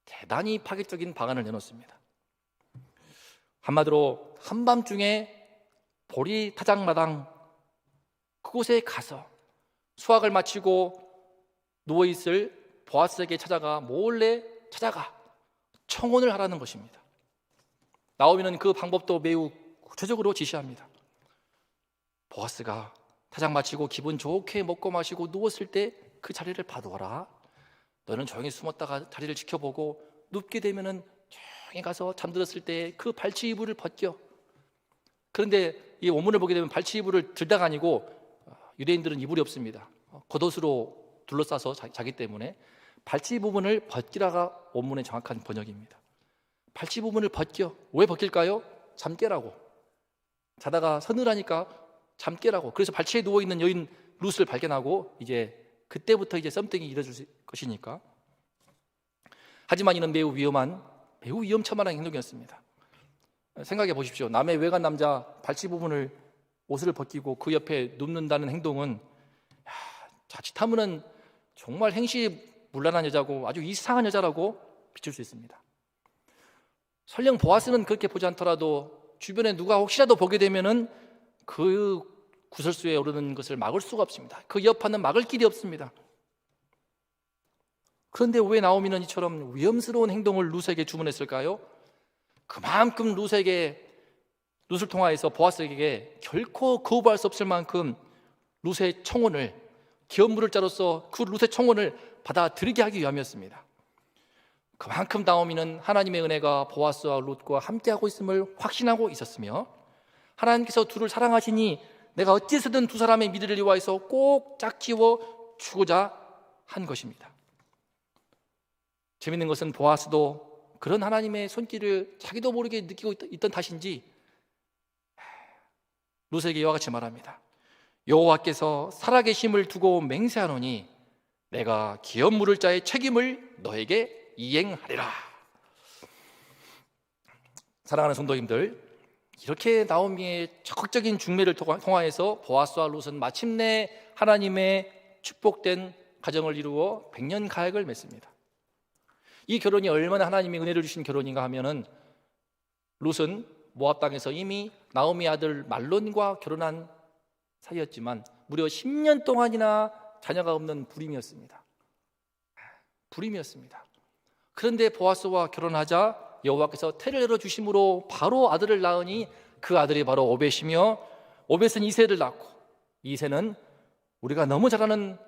대단히 파격적인 방안을 내놓습니다. 한마디로 한밤중에 보리 타작마당 그곳에 가서 수확을 마치고 누워있을 보아스에게 몰래 찾아가 청혼을 하라는 것입니다. 나오미는 그 방법도 매우 구체적으로 지시합니다. 보아스가 타작 마치고 기분 좋게 먹고 마시고 누웠을 때 그 자리를 봐두어라. 너는 조용히 숨었다가 자리를 지켜보고 눕게 되면은 조용히 가서 잠들었을 때 그 발치 이불을 벗겨. 그런데 이 원문을 보게 되면 발치 이불을 들다가 아니고 유대인들은 이불이 없습니다. 겉옷으로 둘러싸서 자기 때문에 발치 부분을 벗기라가 원문의 정확한 번역입니다. 발치 부분을 벗겨. 왜 벗길까요? 잠 깨라고. 자다가 서늘하니까 잠 깨라고. 그래서 발치에 누워있는 여인 룻을 발견하고 이제 그때부터 이제 썸띵이 이뤄질 것이니까. 하지만 이는 매우 위험천만한 행동이었습니다. 생각해 보십시오. 남의 외간 남자 발치 부분을 옷을 벗기고 그 옆에 눕는다는 행동은 자칫하면은 정말 행시문란한 여자고 아주 이상한 여자라고 비출 수 있습니다. 설령 보아스는 그렇게 보지 않더라도 주변에 누가 혹시라도 보게 되면은 그 구설수에 오르는 것을 막을 수가 없습니다. 그 여파는 막을 길이 없습니다. 그런데 왜 나오미는 이처럼 위험스러운 행동을 룻에게 주문했을까요? 그만큼 룻을 통하여서 보아스에게 결코 거부할 수 없을 만큼 룻의 청혼을 기업물을 자로서 그 룻의 청혼을 받아들이게 하기 위함이었습니다. 그만큼 나오미는 하나님의 은혜가 보아스와 룻과 함께하고 있음을 확신하고 있었으며 하나님께서 둘을 사랑하시니 내가 어찌해서든 두 사람의 미래를 위하여서 꼭 짝지어 주고자 한 것입니다. 재밌는 것은 보아스도 그런 하나님의 손길을 자기도 모르게 느끼고 있던 탓인지 룻에게 이와 같이 말합니다. 여호와께서 살아계심을 두고 맹세하노니 내가 기업 물을 자의 책임을 너에게 이행하리라. 사랑하는 성도님들, 이렇게 나오미의 적극적인 중매를 통하여서 보아스와 룻은 마침내 하나님의 축복된 가정을 이루어 100년 가약을 맺습니다. 이 결혼이 얼마나 하나님이 은혜를 주신 결혼인가 하면은 룻은 모압 땅에서 이미 나오미 아들 말론과 결혼한 사이였지만 무려 10년 동안이나 자녀가 없는 불임이었습니다. 그런데 보아스와 결혼하자 여호와께서 태를 열어 주심으로 바로 아들을 낳으니 그 아들이 바로 오벳이며 오벳은 이새를 낳고 이새는 우리가 너무 잘 아는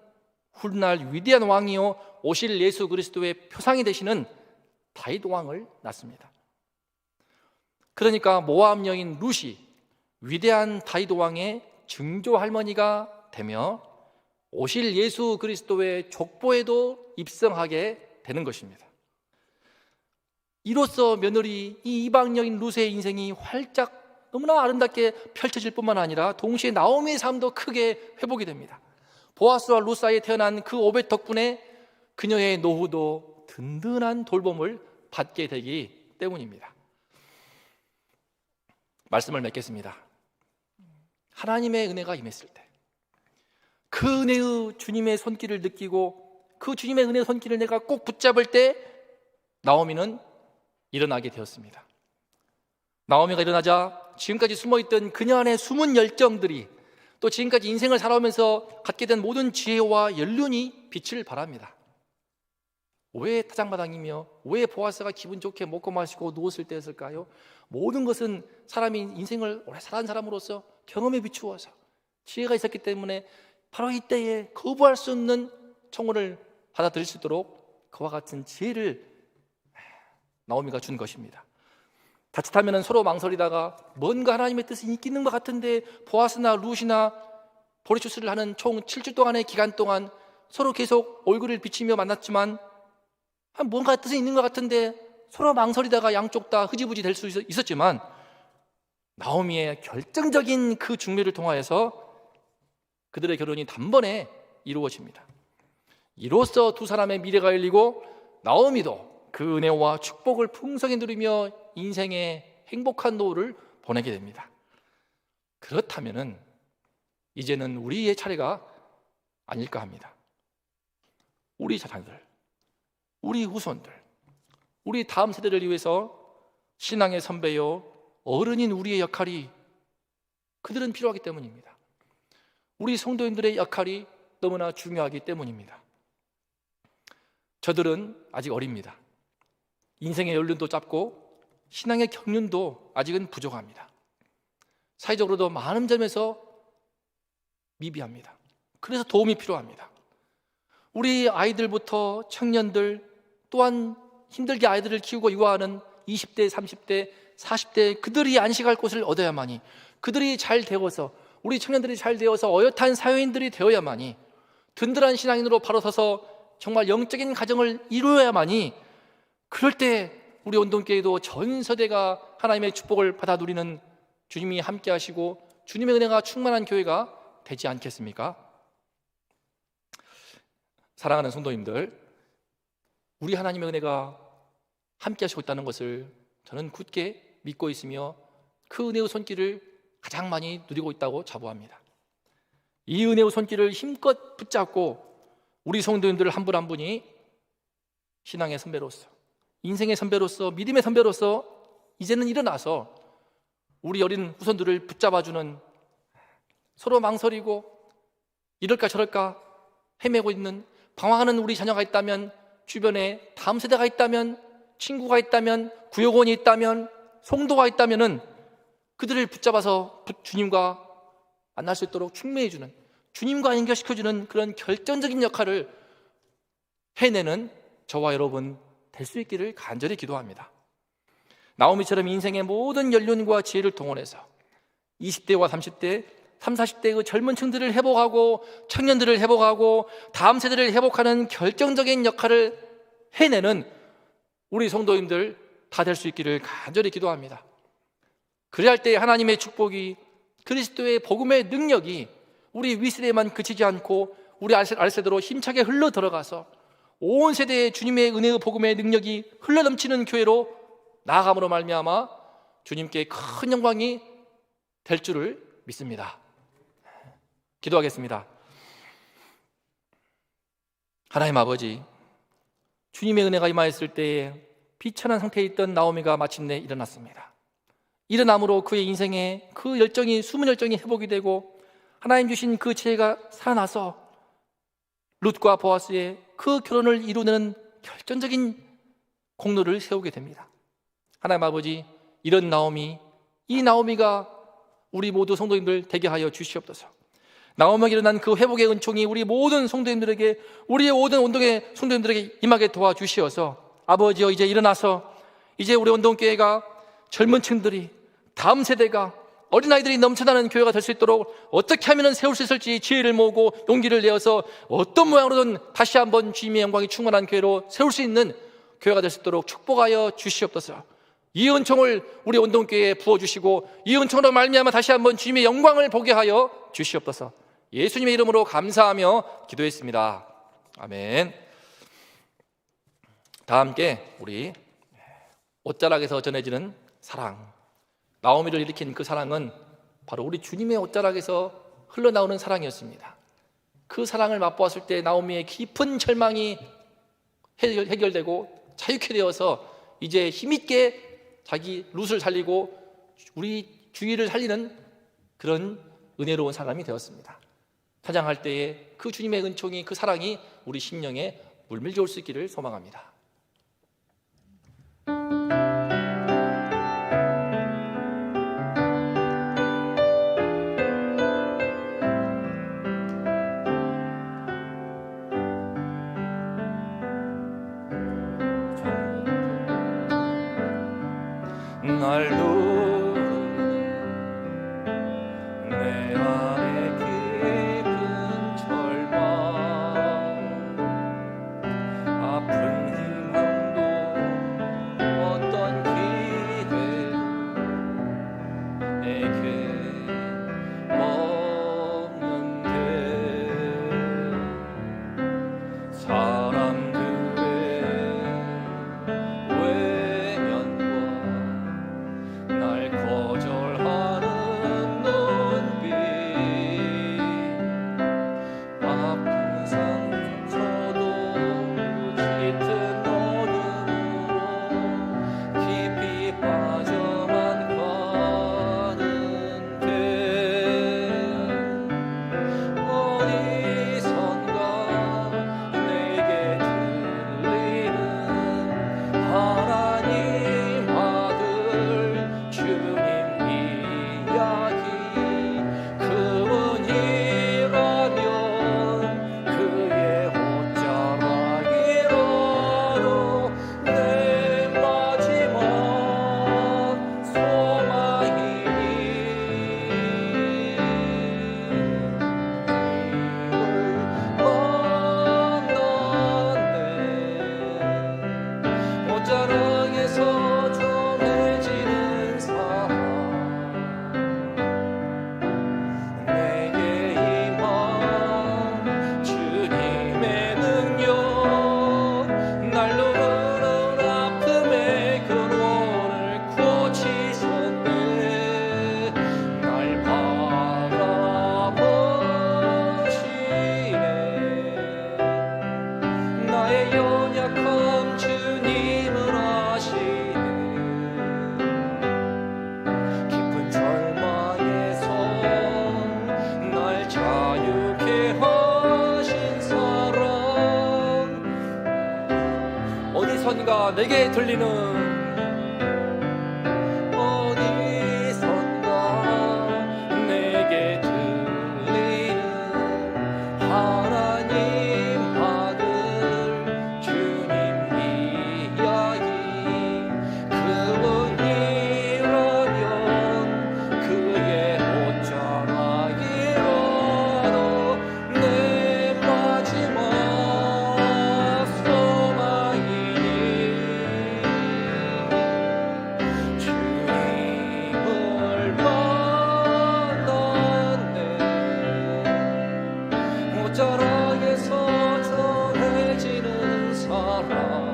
훗날 위대한 왕이요 오실 예수 그리스도의 표상이 되시는 다윗 왕을 낳습니다. 그러니까 모압 여인 룻이 위대한 다윗 왕의 증조 할머니가 되며 오실 예수 그리스도의 족보에도 입성하게 되는 것입니다. 이로써 며느리 이 이방 여인 룻의 인생이 활짝 너무나 아름답게 펼쳐질 뿐만 아니라 동시에 나오미의 삶도 크게 회복이 됩니다. 보아스와 룻 사이에 태어난 그 오벳 덕분에 그녀의 노후도 든든한 돌봄을 받게 되기 때문입니다. 말씀을 맺겠습니다. 하나님의 은혜가 임했을 때, 그 은혜의 주님의 손길을 느끼고 그 주님의 은혜의 손길을 내가 꼭 붙잡을 때 나오미는 일어나게 되었습니다. 나오미가 일어나자 지금까지 숨어있던 그녀 안의 숨은 열정들이, 또 지금까지 인생을 살아오면서 갖게 된 모든 지혜와 연륜이 빛을 발합니다. 왜 타작마당이며 왜 보아스가 기분 좋게 먹고 마시고 누웠을 때였을까요? 모든 것은 사람이 인생을 오래 살아온 사람으로서 경험에 비추어서 지혜가 있었기 때문에 바로 이때에 거부할 수 없는 청혼을 받아들일 수 있도록 그와 같은 지혜를 나오미가 준 것입니다. 자칫하면 서로 망설이다가 뭔가 하나님의 뜻이 있는 것 같은데 보아스나 룻이나 보리추스를 하는 총 7주 동안의 기간 동안 서로 계속 얼굴을 비치며 만났지만 뭔가 뜻이 있는 것 같은데 서로 망설이다가 양쪽 다 흐지부지 될 수 있었지만 나오미의 결정적인 그 중매를 통하여서 그들의 결혼이 단번에 이루어집니다. 이로써 두 사람의 미래가 열리고 나오미도 그 은혜와 축복을 풍성히 누리며 인생의 행복한 노후를 보내게 됩니다. 그렇다면 이제는 우리의 차례가 아닐까 합니다. 우리 자녀들, 우리 후손들, 우리 다음 세대를 위해서 신앙의 선배요 어른인 우리의 역할이 그들은 필요하기 때문입니다. 우리 성도님들의 역할이 너무나 중요하기 때문입니다. 저들은 아직 어립니다. 인생의 연륜도 짧고 신앙의 경륜도 아직은 부족합니다. 사회적으로도 많은 점에서 미비합니다. 그래서 도움이 필요합니다. 우리 아이들부터 청년들, 또한 힘들게 아이들을 키우고 육아하는 20대, 30대, 40대 그들이 안식할 곳을 얻어야만이, 그들이 잘 되어서, 우리 청년들이 잘 되어서 어엿한 사회인들이 되어야만이, 든든한 신앙인으로 바로 서서 정말 영적인 가정을 이루어야만이, 그럴 때 우리 온동교회도 전 세대가 하나님의 축복을 받아 누리는, 주님이 함께 하시고 주님의 은혜가 충만한 교회가 되지 않겠습니까? 사랑하는 성도님들, 우리 하나님의 은혜가 함께 하시고 있다는 것을 저는 굳게 믿고 있으며 그 은혜의 손길을 가장 많이 누리고 있다고 자부합니다. 이 은혜의 손길을 힘껏 붙잡고 우리 성도님들 한 분 한 분이 신앙의 선배로서, 인생의 선배로서, 믿음의 선배로서 이제는 일어나서 우리 어린 후손들을 붙잡아주는, 서로 망설이고 이럴까 저럴까 헤매고 있는, 방황하는 우리 자녀가 있다면, 주변에 다음 세대가 있다면, 친구가 있다면, 구역원이 있다면, 성도가 있다면은 그들을 붙잡아서 주님과 만날 수 있도록 충매해주는, 주님과 연결시켜주는 그런 결정적인 역할을 해내는 저와 여러분 될 수 있기를 간절히 기도합니다. 나오미처럼 인생의 모든 연륜과 지혜를 동원해서 20대와 30대, 30, 40대의 그 젊은 층들을 회복하고 청년들을 회복하고 다음 세대를 회복하는 결정적인 역할을 해내는 우리 성도님들 다 될 수 있기를 간절히 기도합니다. 그래야 할 때 하나님의 축복이, 그리스도의 복음의 능력이 우리 윗세대에만 그치지 않고 우리 아랫세대로 힘차게 흘러 들어가서 온 세대에 주님의 은혜의 복음의 능력이 흘러넘치는 교회로 나아감으로 말미암아 주님께 큰 영광이 될 줄을 믿습니다. 기도하겠습니다. 하나님 아버지, 주님의 은혜가 임하였을 때에 비천한 상태에 있던 나오미가 마침내 일어났습니다. 일어남으로 그의 인생에 그 열정이, 숨은 열정이 회복이 되고 하나님 주신 그 지혜가 살아나서 룻과 보아스의 그 결혼을 이루는 결정적인 공로를 세우게 됩니다. 하나님 아버지, 이런 나오미, 이 나오미가 우리 모두 성도님들 되게 하여 주시옵소서. 나오미에게 일어난 그 회복의 은총이 우리 모든 성도님들에게, 우리의 모든 운동의 성도님들에게 임하게 도와주시어서 아버지여, 이제 일어나서 이제 우리 운동교회가 젊은 층들이, 다음 세대가, 어린아이들이 넘쳐나는 교회가 될 수 있도록 어떻게 하면 세울 수 있을지 지혜를 모으고 용기를 내어서 어떤 모양으로든 다시 한번 주님의 영광이 충만한 교회로 세울 수 있는 교회가 될 수 있도록 축복하여 주시옵소서. 이 은총을 우리 운동교회에 부어주시고 이 은총으로 말미암아 다시 한번 주님의 영광을 보게 하여 주시옵소서. 예수님의 이름으로 감사하며 기도했습니다. 아멘. 다 함께 우리 옷자락에서 전해지는 사랑, 나오미를 일으킨 그 사랑은 바로 우리 주님의 옷자락에서 흘러나오는 사랑이었습니다. 그 사랑을 맛보았을 때 나오미의 깊은 절망이 해결되고 자유케 되어서 이제 힘있게 자기 룻을 살리고 우리 주위를 살리는 그런 은혜로운 사람이 되었습니다. 찬양할 때에 그 주님의 은총이, 그 사랑이 우리 심령에 물밀겨 올 수 있기를 소망합니다. 날로 내 안에 깊은 절망, 아픈 희망도 어떤 기회도 내게 없는데 사람들의 날 거절하는 눈빛, 아픈 상처도 짙은 어둠으로 깊이 빠져만 가는데 어디선가 내게 들리는 하나님 아들 주님 이야기, 그분이라면 그의 옷자락이라도 내 마지막 소망이니 주님을 만났네. 옷자락에서 전해지는 사랑, 내게 임한 주님의 능력, 날 누르는 아픔의 근원을 고치셨네. 날 바라보시네. 나의 연약함 주님을 아시네. 깊은 절망에서 날 자유케 하신 사랑, 어디선가 내게 들리는, 어디선가 내게 들리는 하나님 아들 주님 이야기, 그분이라면 그의 옷자락이라도 내 마지막 소망이니 주님을 만났네. 옷자락에서 전해지는 사랑,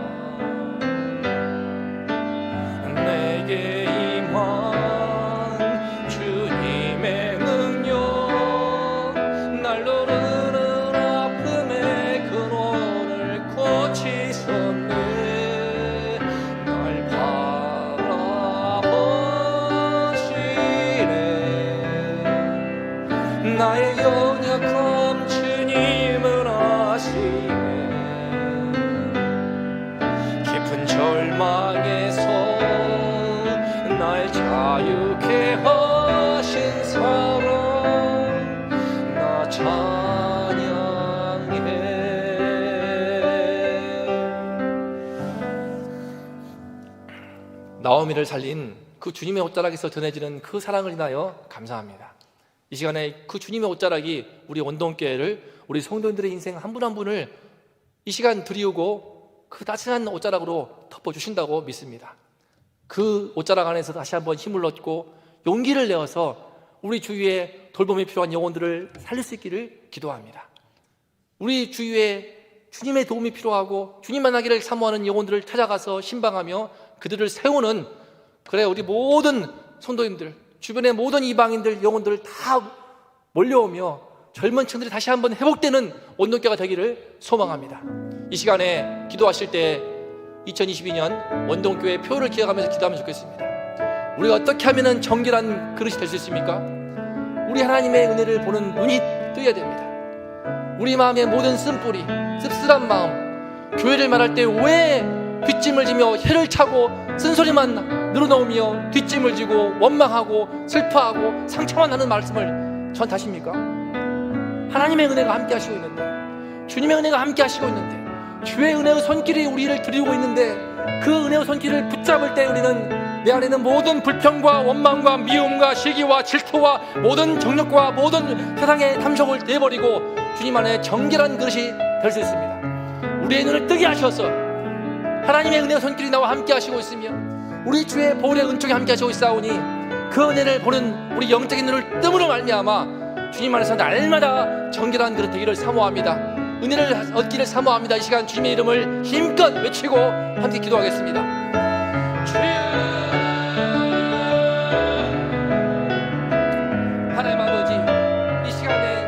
내게 임한 주님의 능력, 날 누르는 아픔의 근원을 고치셨네. 날 바라보시네. 나의 연약함 주님을 아시네. 깊은 절망에서 날 자유케 하신 사랑, 나 나오미를 살린 그 주님의 옷자락에서 전해지는 그 사랑을 인하여 감사합니다. 이 시간에 그 주님의 옷자락이 우리 원동교회를, 우리 성도님들의 인생 한 분 한 분을 이 시간 드리우고 그 따뜻한 옷자락으로 덮어주신다고 믿습니다. 그 옷자락 안에서 다시 한번 힘을 얻고 용기를 내어서 우리 주위에 돌봄이 필요한 영혼들을 살릴 수 있기를 기도합니다. 우리 주위에 주님의 도움이 필요하고 주님 만나기를 사모하는 영혼들을 찾아가서 신방하며 그들을 세우는, 그래 우리 모든 성도님들, 주변의 모든 이방인들, 영혼들을 다 몰려오며 젊은 층들이 다시 한번 회복되는 원동교가 되기를 소망합니다. 이 시간에 기도하실 때 2022년 원동교회 표를 기억하면서 기도하면 좋겠습니다. 우리가 어떻게 하면 정결한 그릇이 될 수 있습니까? 우리 하나님의 은혜를 보는 눈이 뜨야 됩니다. 우리 마음의 모든 쓴뿌리, 씁쓸한 마음, 교회를 말할 때 왜 뒷짐을 지며 해를 차고 쓴소리만 늘어놓으며 뒷짐을 지고 원망하고 슬퍼하고 상처만 하는 말씀을 전 하십니까? 하나님의 은혜가 함께 하시고 있는데, 주님의 은혜가 함께 하시고 있는데, 주의 은혜의 손길이 우리를 드리고 있는데, 그 은혜의 손길을 붙잡을 때 우리는 내 안에는 모든 불평과 원망과 미움과 시기와 질투와 모든 정욕과 모든 세상의 탐욕을 내버리고 주님 안에 정결한 그릇이 될 수 있습니다. 우리의 눈을 뜨게 하셔서 하나님의 은혜의 손길이 나와 함께 하시고 있으며 우리 주의 보혈의 은총이 함께 하시고 있사오니 그 은혜를 보는 우리 영적인 눈을 뜸으로 말미암아 주님 안에서 날마다 정결한 그릇 되기를 사모합니다. 은혜를 얻기를 사모합니다. 이 시간 주님의 이름을 힘껏 외치고 함께 기도하겠습니다. 주여, 하나님 아버지, 이 시간에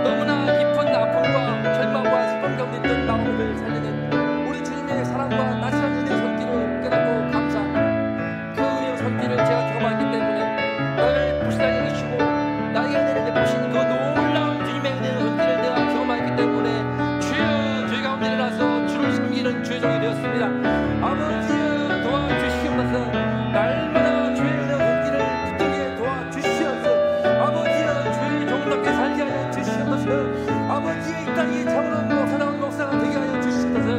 너무나 깊은 아픔과 절망과 슬픔 가운데 있던 마음을 살리는 우리 주님의 사랑과 나시는 은혜의 손길을 깨닫고 감사합니다. 그 은혜의 손길을 제가 경험했기 때문에 나를 부시하게 해주시고 나에게 은혜를 베푸신 그 놀라운 주님의 은혜의 손길을 내가 경험했기 때문에 주여, 저희 가운데 일어나서 주를 섬기는 주의 종이 되었습니다. 아버지여, 도와주시옵소서. 날마다 주의 은혜의 손길을 붙들게 도와주시옵소서. 아버지여, 주의 종답게 살게 하여 주시옵소서. 아버지여, 이 땅이 참으로 목사다운 목사가 되게 하여 주시옵소서.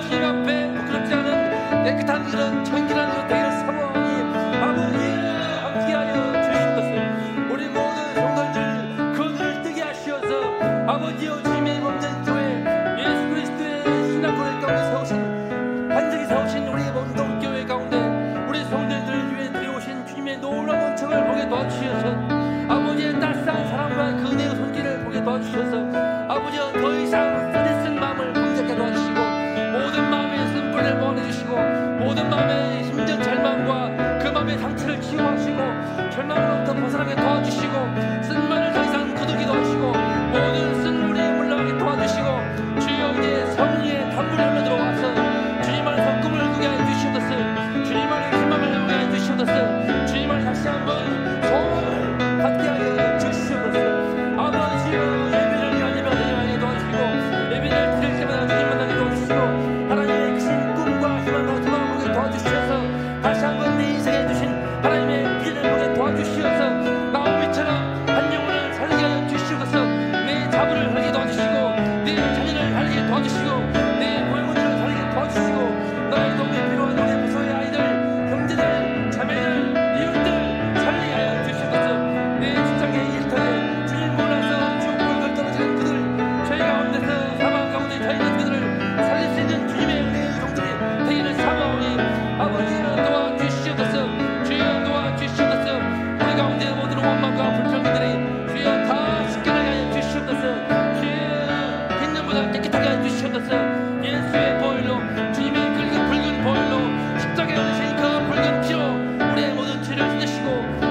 주님 앞에 부끄럽지 않은 깨끗한 그런 정결한 그런 되기를 사모하니 아버지여, 함께하여 주시옵소서. 우리 모든 성도들 그 눈을 뜨게 하시어서 아버지여, 주님의 몸된 교회 예수 그리스도의 신앙고를 가운데 세우신, 반드시 세우신 우리 원동교회 가운데 우리 성도들을 위해 드려오신 주님의 놀라운 은총을 보게 도와주셔서 아버지의 따스한 사랑과 그 은혜의 손길을 보게 도와주셔서 아버지여, 더 이상 쓰디쓴 마음을 봉잡게 도와주시고 모든 마음의 쓴뿌리를 보내주시고 모든 마음의 힘든 절망과 그 마음의 상처를 치유하시고 절망으로부터 벗어나게 도와주시고 쓴 말을 더 이상 거두게 도와주시고 모든 쓴물이 물러가게 도와주시고 주여, 이제 성리의 단물이 흘러들어와서 주님 안에서 꿈을 꾸게 하여 주시옵소서. 주님 안에 희망을 나오게 하여 주시옵소서. 주님 안에 다시 한번 소원을 갖게 하여 주시옵소서. 아버지여, 예배를 열리면 되게 도와주시고 예배를 드릴 때마다 주님 만나게 도와주시고 하나님의 크신 꿈과 희망과 소망을 보게 도와주시어서 다시 한번 내 인생에 주신 하나님의 비전을 보게 도와주시어서 나오미처럼 한 영혼을 살리게 하여 주시옵소서. 내 자부를 살리게 도와주시고 내 자녀를 살리게 도와주시고 내 고용들을 살리게 도와주시고 너의 도움이 필요한 우리 부서의 아이들, 형제들, 자매들, 이웃들 살리게 하여 주시옵소서. 내 직장의 일터에 주님 몰라서 죽음을 떨어지는 그들, 죄 가운데서 사망 가운데 자유는 그들을 살릴 수 있는 주님의 은혜의 종들이 되기를 사모하오니 아버지여, 도와주시옵소서. 주여, 도와주시옵소서. 우리 가운데 모든 원망과 불평들이 주여 다 씻겨나게 하여 주시옵소서. 주여, 흰눈보다 깨끗하게 하여 주시옵소서. 예수의 보혈로, 주님의 붉은 보혈로, 십자가에 흘리신 그 붉은 피로 우리의 모든 죄를 씻으시고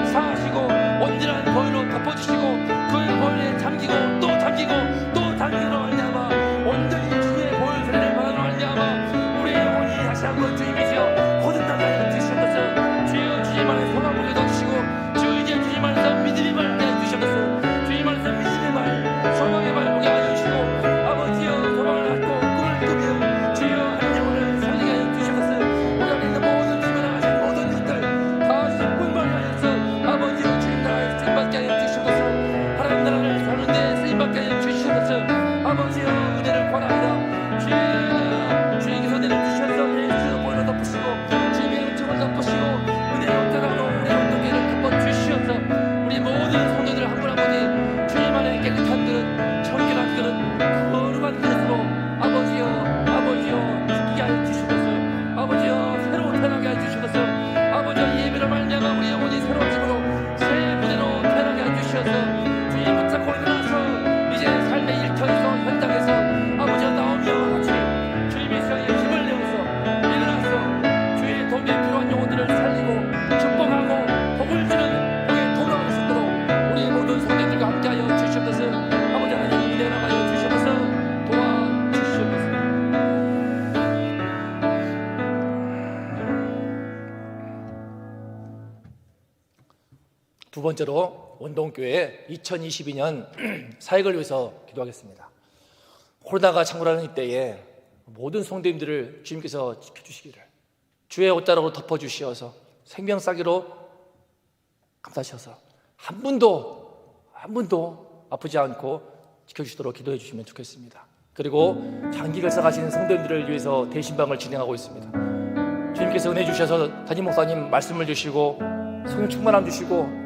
사하시고 온전한 보혈로 덮어주시고 그 보혈에 잠기고 또 잠기고 또 잠기로 말미암아 온전히 주님의 보혈 세례를 받아 말미암아 우리의 영혼이 다시 한번 주님이시여 거듭나게 하여 주시옵소서. 주여, 주님 안에 소망 보게 도와주시고 주여, 이제 주님 안에서 믿음의 말 하여 주시옵소서. 주님 안에서 믿음의 말, 소망의 말 보게 하여 주시고 아버지여, 소망을 갖고 꿈을 꾸며 주여 한 영혼을 살리게 하여 주시옵소서. 우리 안에 있는 모든 기만하신 모든 것들 다 십분발을 하여서 아버지여, 주님 나라에 쓰임받게 하여 주시옵소서. 하나님 나라를 사는데 쓰임받게 하여 주시옵소서. 아버지여, 은혜를 권합니다. 주여, 주님께서 은혜를 주셔서 예수의 보혈로 덮어 두 번째로 원동교회 2022년 사역을 위해서 기도하겠습니다. 코로나가 창궐하는 이때에 모든 성도님들을 주님께서 지켜주시기를, 주의 옷자락으로 덮어주시어서 생명싸기로 감싸셔서 한 분도 아프지 않고 지켜주시도록 기도해 주시면 좋겠습니다. 그리고 장기 결석하시는 성도님들을 위해서 대신방을 진행하고 있습니다. 주님께서 은혜 주셔서 담임 목사님 말씀을 주시고 성령 충만함 주시고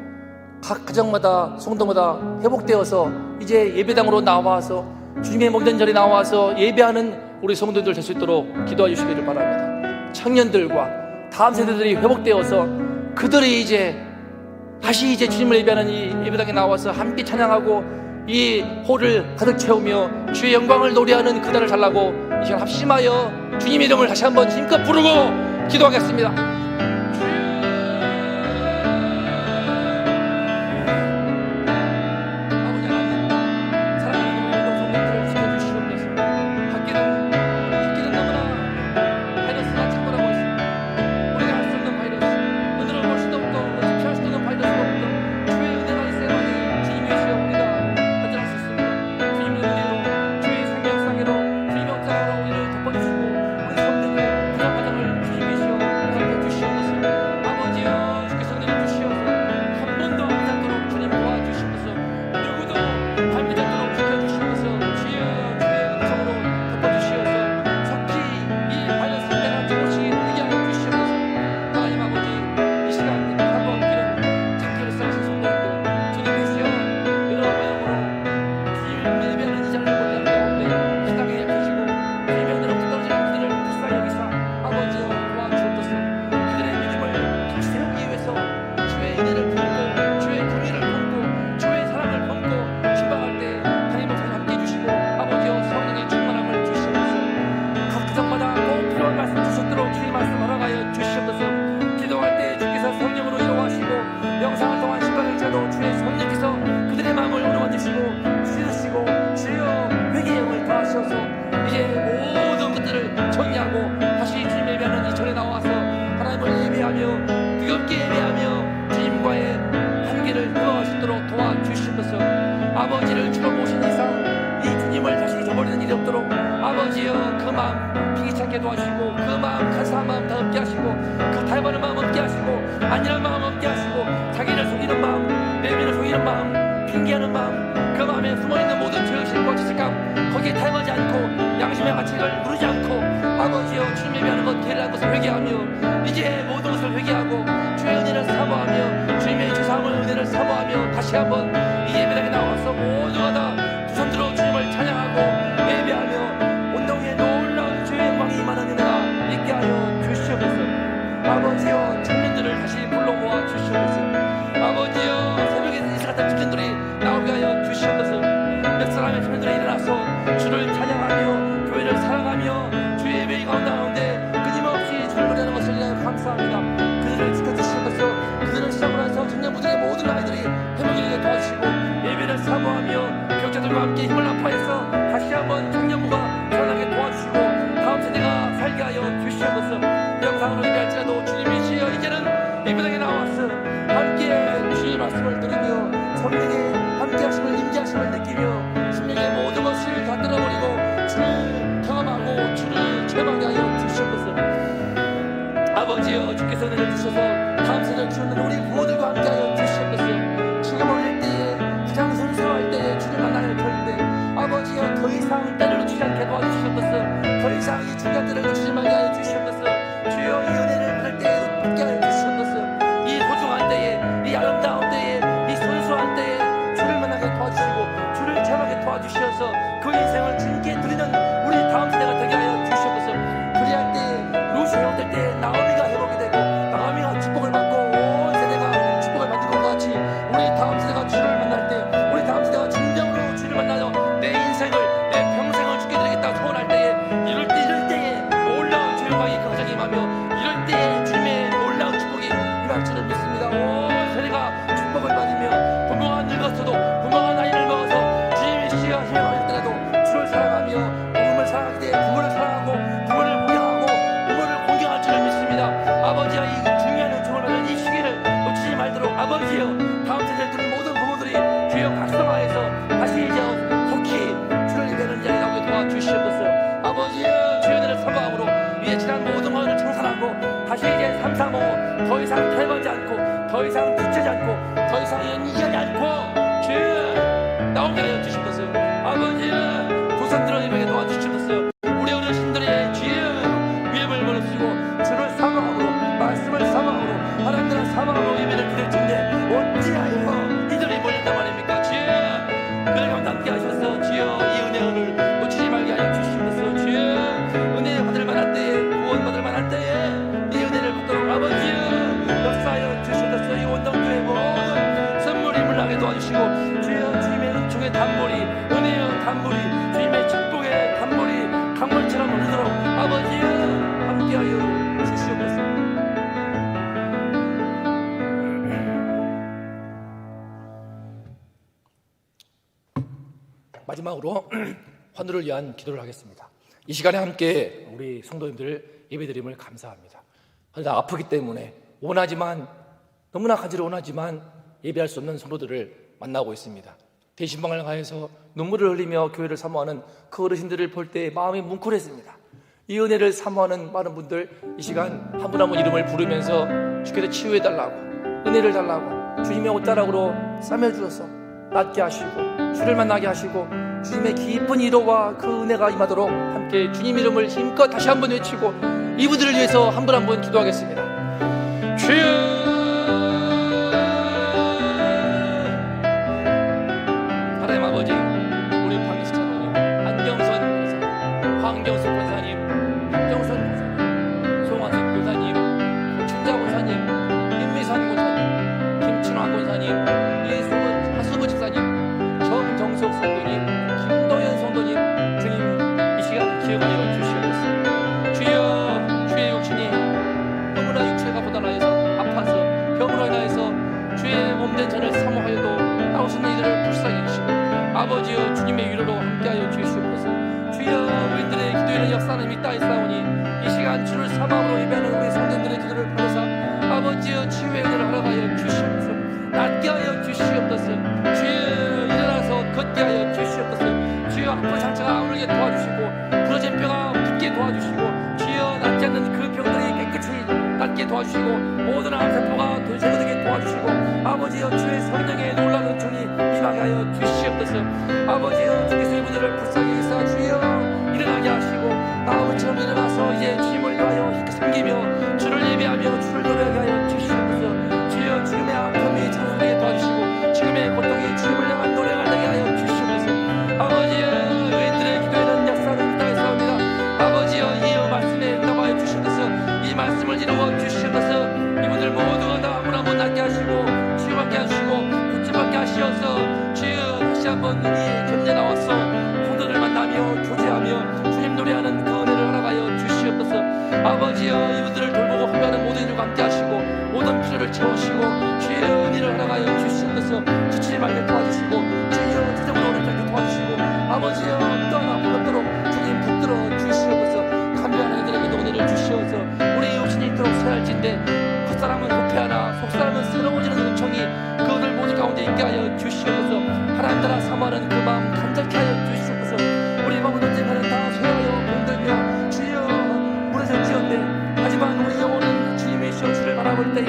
각 가정마다 성도마다 회복되어서 이제 예배당으로 나와서 주님의 목전 자리에 나와서 예배하는 우리 성도들 될 수 있도록 기도해 주시기를 바랍니다. 청년들과 다음 세대들이 회복되어서 그들이 이제 다시 주님을 예배하는 이 예배당에 나와서 함께 찬양하고 이 홀을 가득 채우며 주의 영광을 노래하는 그날을 달라고 이 시간 합심하여 주님의 이름을 다시 한번 힘껏 부르고 기도하겠습니다. 아버지를 주로 모신 이상 이 주님을 다시 잊어버리는 일이 없도록 아버지여 그 마음 비기찮게 도와주시고 그 마음 간사한 마음 다 없게 하시고 그 닮아는 마음 없게 하시고 안일한 마음 없게 하시고 자기를 속이는 마음, 내면을 속이는 마음, 핑계하는 마음, 그 마음에 숨어있는 모든 죄의식과 죄책감 거기에 닮아지 않고 양심의 가책을 부르지 않고 아버지여 주님 예배하는 것 게을리한 것을 회개하며 이제 모든 것을 회개하고 주의 은혜를 사모하며 주님의 죄사함을 은혜를 사모하며 다시 한번 이 예배당에 나와서 모두가 다 두 손 들어 주님을 찬양하고 예배하며 온동에 놀라운 주의 영광이 임하는 은혜가 있게 하여 주시옵소서. 아버지여 청년들을 다시 불러 모아 주시옵소서. 아버지여 새벽에 이 같은 청년들이 나오게 하여 주시옵소서. 몇 사람의 청년들이 일어나서 주를 찬양하며 교회를 사랑하며 주의 예배 가운데 끊임없이 주를 노래하는 것을 위하여 감사합니다. 그들을 지켜주시옵소서. 그들을 시작으로 해서 청년부들의 모든 아이들이 회복되게 도와주시고 예배를 사모하며 교육자들과 함께 힘을 합하여서 다시 한번 청년부가 살아나게 도와주시고 다음 세대가 살게 하여 주시옵소서. 영상으로 예배할지라도 주님이시여 이제는 예배당에 나와서 함께 주의 말씀을 들으며 성령의 함께 하심을 임재하심을 느끼며 심령의 모든 것을 다 떨어버리고 주를 경험하고 주를 체험하게 하여 주시옵소서. 아버지여 주께서 은혜를 주셔서 다음 세대를 키우는 우리 부모들과 함께하여 주시옵소서. 지금 어릴 때에 가장 순수할 때에 주를 만나야 할 터인데 아버지여 더 이상 때를 놓치지 않게 도와주시옵소서. 더 이상 이 중요한 때를 놓치지 말게 하여 주시옵소서. 주여 이 은혜를 받을 때에 받게 하여 주시옵소서. 이 소중한 때에 이 아름다운 때에 이 순수한 때에 주를 만나게 도와주시고 주를 체험하게 도와주시어서 그 인생을 주님께 드리는 우리 다음 세대가 되게 하여 주시옵소서. 그리할 때에 루시 회복될 때에 나오미가 회복이 되고 나오미가 축복 우리의 지난 모든 것을 청산하고 다시 이제 3, 4, 5 더 이상 탈거하지 않고 더 이상 뒤처지 않고 더 이상 연기하지 않고 주여 나오게 하여 주시옵소서. 아버지 조상들을 임하게 도와주시옵소서. 우리 어르신들의 주여 위험을 무릅쓰고 주를 사모함으로 말씀을 사모함으로 하나님을 사모함으로 예배를 드릴 텐데 어찌하여 이들이 몰린단 말입니까? 주여 그를 함께 하셔서 주여 이 은혜를 놓치지 말게 하여 주시옵소서. 주여 은혜 받을 만한 때에 구원 받을 만한 때에 이 은혜를 받도록 아버지 역사하여 주시옵소서. 이 원동교회 모든 선물이 물나게 도와주시고 주여 주님의 은총의 단물이 은혜의 단물이 주님의 축복의 단물이 강물처럼 흐르도록 아버지 함께하여 주시옵소서. 마지막으로 환우를 위한 기도를 하겠습니다. 이 시간에 함께 우리 성도님들 예배드림을 감사합니다. 환우가 아프기 때문에 원하지만 너무나 간절히 원하지만 예배할 수 없는 성도들을 만나고 있습니다. 대신방을 가해서 눈물을 흘리며 교회를 사모하는 그 어르신들을 볼 때 마음이 뭉클했습니다. 이 은혜를 사모하는 많은 분들 이 시간 한 분 한 분 이름을 부르면서 주께서 치유해달라고 은혜를 달라고 주님의 옷자락으로 싸매주셔서 낫게 하시고 주를 만나게 하시고 주님의 깊은 위로와 그 은혜가 임하도록 함께 주님 이름을 힘껏 다시 한번 외치고 이분들을 위해서 한 분 한 분 기도하겠습니다. 주여 하나님 아버지 우리 박희수 장로님 안경선 권사님 황경수 권사님 박정선 권사님 송환석 권사님 춘자 권사님 임미선 권사님 김춘화 권사님 하수부 집사님 정정석 성도님 김도현 성도님 주님 이 시간 기억하여 주시옵소서. 주여 주의 육신이 너무나 육체가 고단하여서 아파서 병으로 인하여서 주의 몸된 저를 사모하여도 나올 수 있는 이들을 불쌍히 해주시고 아버지여 주님의 위로로 함께하여 주시옵소서. 주여 우리들의 기도에는 역사는 이 땅에 싸우니 이 시간 주를 사모함으로 예배하는 우리 성도들의 기도를 받으사 아버지여 치유의 은혜를 허락하여 주시옵소서. 낫게 하여 주시옵소서. 주여 일어나서 걷게 하여 주시옵소서. 주여 아픈 상처가 아물게 도와주시고 부러진 뼈가 붙게 도와주시고 주여 낫지 않는 그 병들이 깨끗이 낫게 도와주시고 모든 암세포가 제거되게 도와주시고 아버지여 주의 성령의 놀라운 은총이 임하게 하여 주시옵소서. 아버지여 주께서 이분들을 불쌍히 여기사 주여 일어나게 하시고 나무처럼 일어나서 이제 주님을 위하여 섬기며 주를 예배하며 주를 노래하게 하여 주시옵소서. 주여 지금의 아픔이 찬송하게 도와주시고 지금의 고통이 주님을 향한 노래가 되게 하여 주시옵소서. 아버지여 의인들의 기도에는 역사는 이 땅에 싸웁니다. 아버지여 이 말씀에 응답하여 주시옵소서. 이 말씀을 이루어 주시옵소서. 이분들 모두가 다 아무나 못 낫게 하시고 치유받게 하시고 구치받게 하시어서 주여 다시 한번 이 견제 나와서 성도들 만나며 교제하며 주님 노래하는 그 은혜를 허락하여 주시옵소서. 아버지여 이분들을 돌보고 함께하는 모든 이들과 함께 하시고 모든 필요를 채우시고 주의 은혜를 허락하여 주시옵소서. 지치지 말게 도와주시고 주여 지정으로 오른쪽에 도와주시고 아버지여 어떤 아픔 없도록 주님 붙들어 주시옵소서. 간병하는 이들에게도 은혜를 주시옵소서. 우리 육신이 있도록 서할진데 겉사람은 후패하나 속사람은 새로워지는 은총이 그들 모두 가운데 있게 하여 주시옵소서. 하나님 나라 사모하는 그 마음 간절케 하여 주시옵소서. 우리 마음은 언젠가는 다 쇠하여 병들며 주여 무너질지언데 하지만 우리 영혼은 주님이시여 주를 바라볼 때에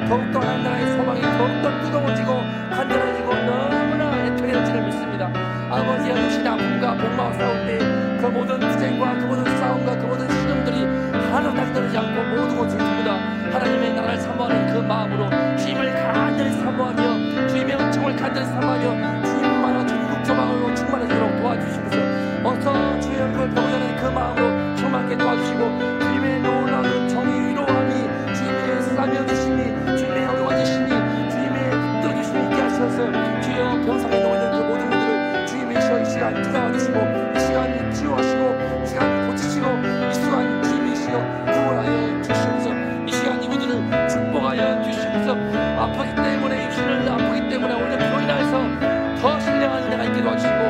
더욱더 하나님 나라의 소망이 더욱더 뜨거워지고 간절해지고 너무나 애통해질지를 믿습니다. 아버지의 육신의 아픔과 병마와 싸울 때 그 모든 투쟁과 그 모든 싸움과 그 모든 시름들이 하나도 따지지 않고 모든 것을 전부 다 하나님의 나라를 사모하는 그 마음으로 주님을 간절히 사모하며 주님의 은총을 간절히 사모하며 주님만으로 전국 조망으로 충만해지도록 도와주시옵소서. 어서 주의 얼굴을 보고자는 그 마음으로 충만하게 도와주시고 주님의 놀라운 정의 위로함이 주님의 싸며 주심이 주님의 어루만지심이 주님의 붙들어 주심이 있게 하셔서 주여 병상에 놓여있는 그 모든 분들을 주님이시여 이 시간 찾아와주시고 이 시간 치유하시고 이 시간 고치시고 이 시간 주님이시여 구원하여 주시옵소서. 이 시간 이분들을 축복하여 주시옵소서. 아프기 때문에 육신을 아프기 때문에 오히려 그로 인하여서 더 신령한 은혜가 있게 도와주시고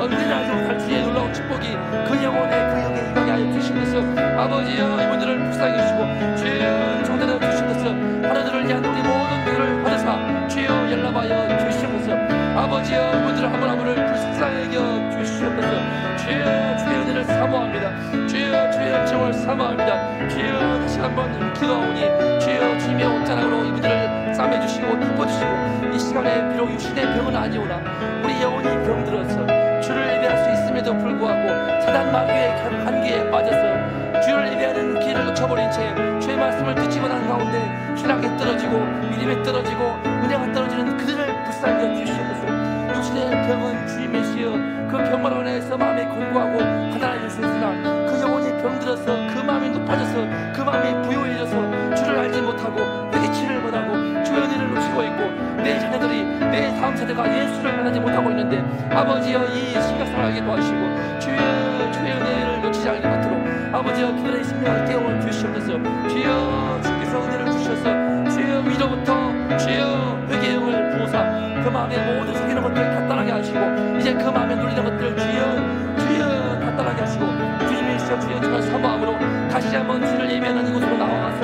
언제나 알지 못할 주의 놀라운 축복이 그 영혼에 그 영에 임하게 하여 주시옵소서. 아버지여 이분들을 불쌍히 해주시고 주여 정대로 주시옵소서. 하나님을 위한 우리 모든 일을 받으사 주여 연락하여 주시옵소서. 아버지여 이분들을 한 분 한 분을 불쌍히 여겨 주시옵소서. 주여 주의 은혜를 사모합니다. 주여 주의 은총을 사모합니다. 다시 한번 기도하오니 주여 주님의 옷자락으로 이분들을 싸매주시고 덮어주시고 이 시간에 비록 육신의 병은 아니오나 우리 영혼이 병들어서 주를 예배할 수 있음에도 불구하고 사단 마귀의 관계에 빠져서 주를 예배하는 길을 놓쳐버린 채 주의 말씀을 듣지 못한 가운데 신앙이 떨어지고 믿음이 떨어지고 은혜가 떨어지는 그들을 불쌍히 여주시옵소서. 육신의 병은 주님의 시여 그 병으로 인해서 마음이 권고하고 하나님을 쓰으나 그 영혼이 병들어서 그 마음이 높아져서 그 마음이 부요해져서 주를 알지 못하고 회개치를 못하고 주의 은혜를 놓치고 있고 내 자녀들이 내 다음 세대가 예수를 만나지 못하고 있는데 아버지여 이 시각상하게 도와주시고 주의 은혜를 놓치지 않게 받도록 아버지여 그들의 심령을 깨워 주시옵소서. 주여 주께서 은혜를 주셔서 주여 위로부터 주여 회개의 영을 부어사 그 마음에 모든 속이는 것들을 다 떠나게 하시고 이제 그 마음에 눌리는 것들을 주여 다 떠나게 하시고 주님의 있어 주여 정말 사모함으로 다시 한번 주를 예배하는 이곳으로 나와서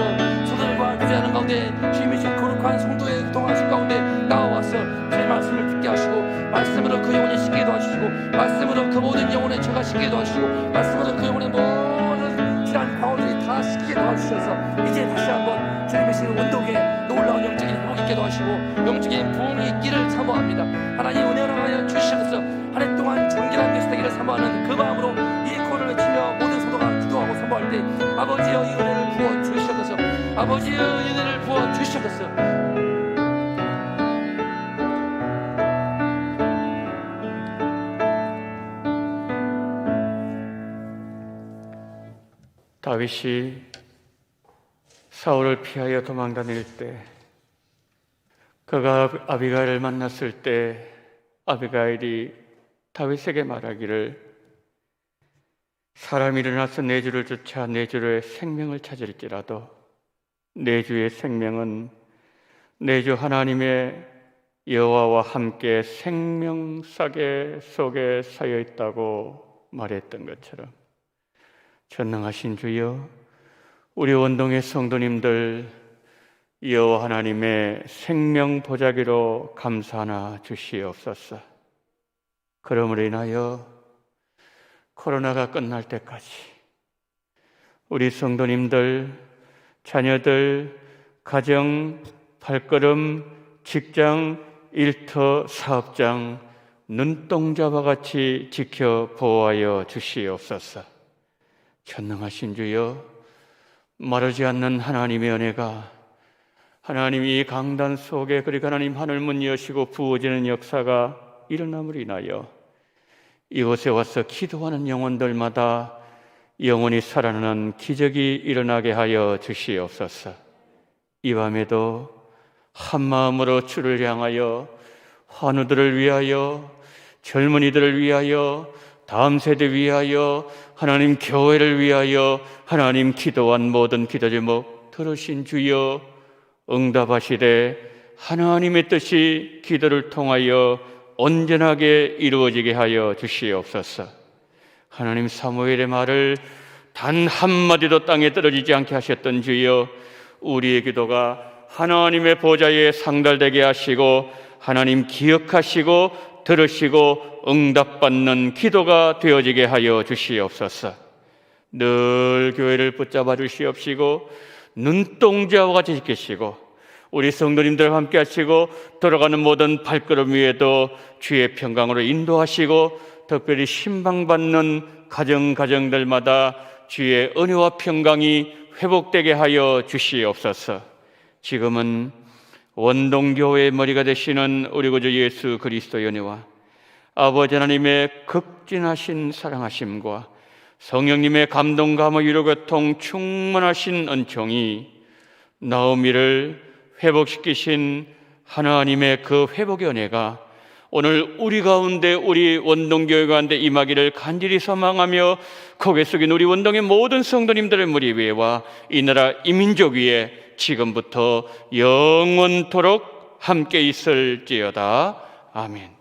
성도들과 교제하는 가운데 주님의 주 거룩한 성도의 동하신 가운데 나와서 주의 말씀을 듣게 하시고 말씀으로 그 영혼이 씻게 도와주시고 말씀으로 그 모든 영혼의 죄가 씻게 도와주시고 말씀으로 그 영혼의 모든 지난 과오들이 다 씻게 도와주셔서 이제 다시 한번 주님의 신 원독에 놀라운 영적인 회복 있게 도와주시고 영적인 부흥이 있기를 사모합니다. 하나님 은혜를 하여 주시셔서 한 해 동안 정결한 메시 되기를 사모하는 그 마음으로 이 코를 외치며 모든 성도가 기도하고 사모할 때 아버지여 이 은혜를 부어 주시옵소서. 아버지여 이 은혜를 부어 주시옵소서. 다윗이 사울을 피하여 도망다닐 때 그가 아비가일을 만났을 때 아비가일이 다윗에게 말하기를 사람이 일어나서 내 주를 쫓아 내 주의 생명을 찾을지라도 내 주의 생명은 내 주 하나님의 여호와와 함께 생명싸개 속에 쌓여 있다고 말했던 것처럼 전능하신 주여 우리 원동의 성도님들 여호와 하나님의 생명 보자기로 감사하나 주시옵소서. 그러므로 인하여 코로나가 끝날 때까지 우리 성도님들, 자녀들, 가정, 발걸음, 직장, 일터, 사업장 눈동자와 같이 지켜 보호하여 주시옵소서. 전능하신 주여 마르지 않는 하나님의 은혜가 하나님이 이 강단 속에 그리고 하나님 하늘문 여시고 부어지는 역사가 일어남으로 인하여 이곳에 와서 기도하는 영혼들마다 영혼이 살아나는 기적이 일어나게 하여 주시옵소서. 이 밤에도 한마음으로 주를 향하여 환우들을 위하여 젊은이들을 위하여 다음 세대 위하여 하나님 교회를 위하여 하나님 기도한 모든 기도 제목 들으신 주여 응답하시되 하나님의 뜻이 기도를 통하여 온전하게 이루어지게 하여 주시옵소서. 하나님 사무엘의 말을 단 한마디도 땅에 떨어지지 않게 하셨던 주여 우리의 기도가 하나님의 보좌에 상달되게 하시고 하나님 기억하시고 들으시고 응답받는 기도가 되어지게 하여 주시옵소서. 늘 교회를 붙잡아 주시옵시고 눈동자와 같이 지키시고 우리 성도님들과 함께 하시고 돌아가는 모든 발걸음 위에도 주의 평강으로 인도하시고 특별히 신방받는 가정들마다 주의 은혜와 평강이 회복되게 하여 주시옵소서. 지금은 원동교회의 머리가 되시는 우리 구주 예수 그리스도의 은혜와 아버지 하나님의 극진하신 사랑하심과 성령님의 감동, 감화, 위로, 교통 충만하신 은총이 나오미를 회복시키신 하나님의 그 회복의 은혜가 오늘 우리 가운데 우리 원동교회 가운데 임하기를 간절히 소망하며 고개 숙인 우리 원동의 모든 성도님들의 무리 위에와 이 나라 이 민족 위에 지금부터 영원토록 함께 있을지어다. 아멘.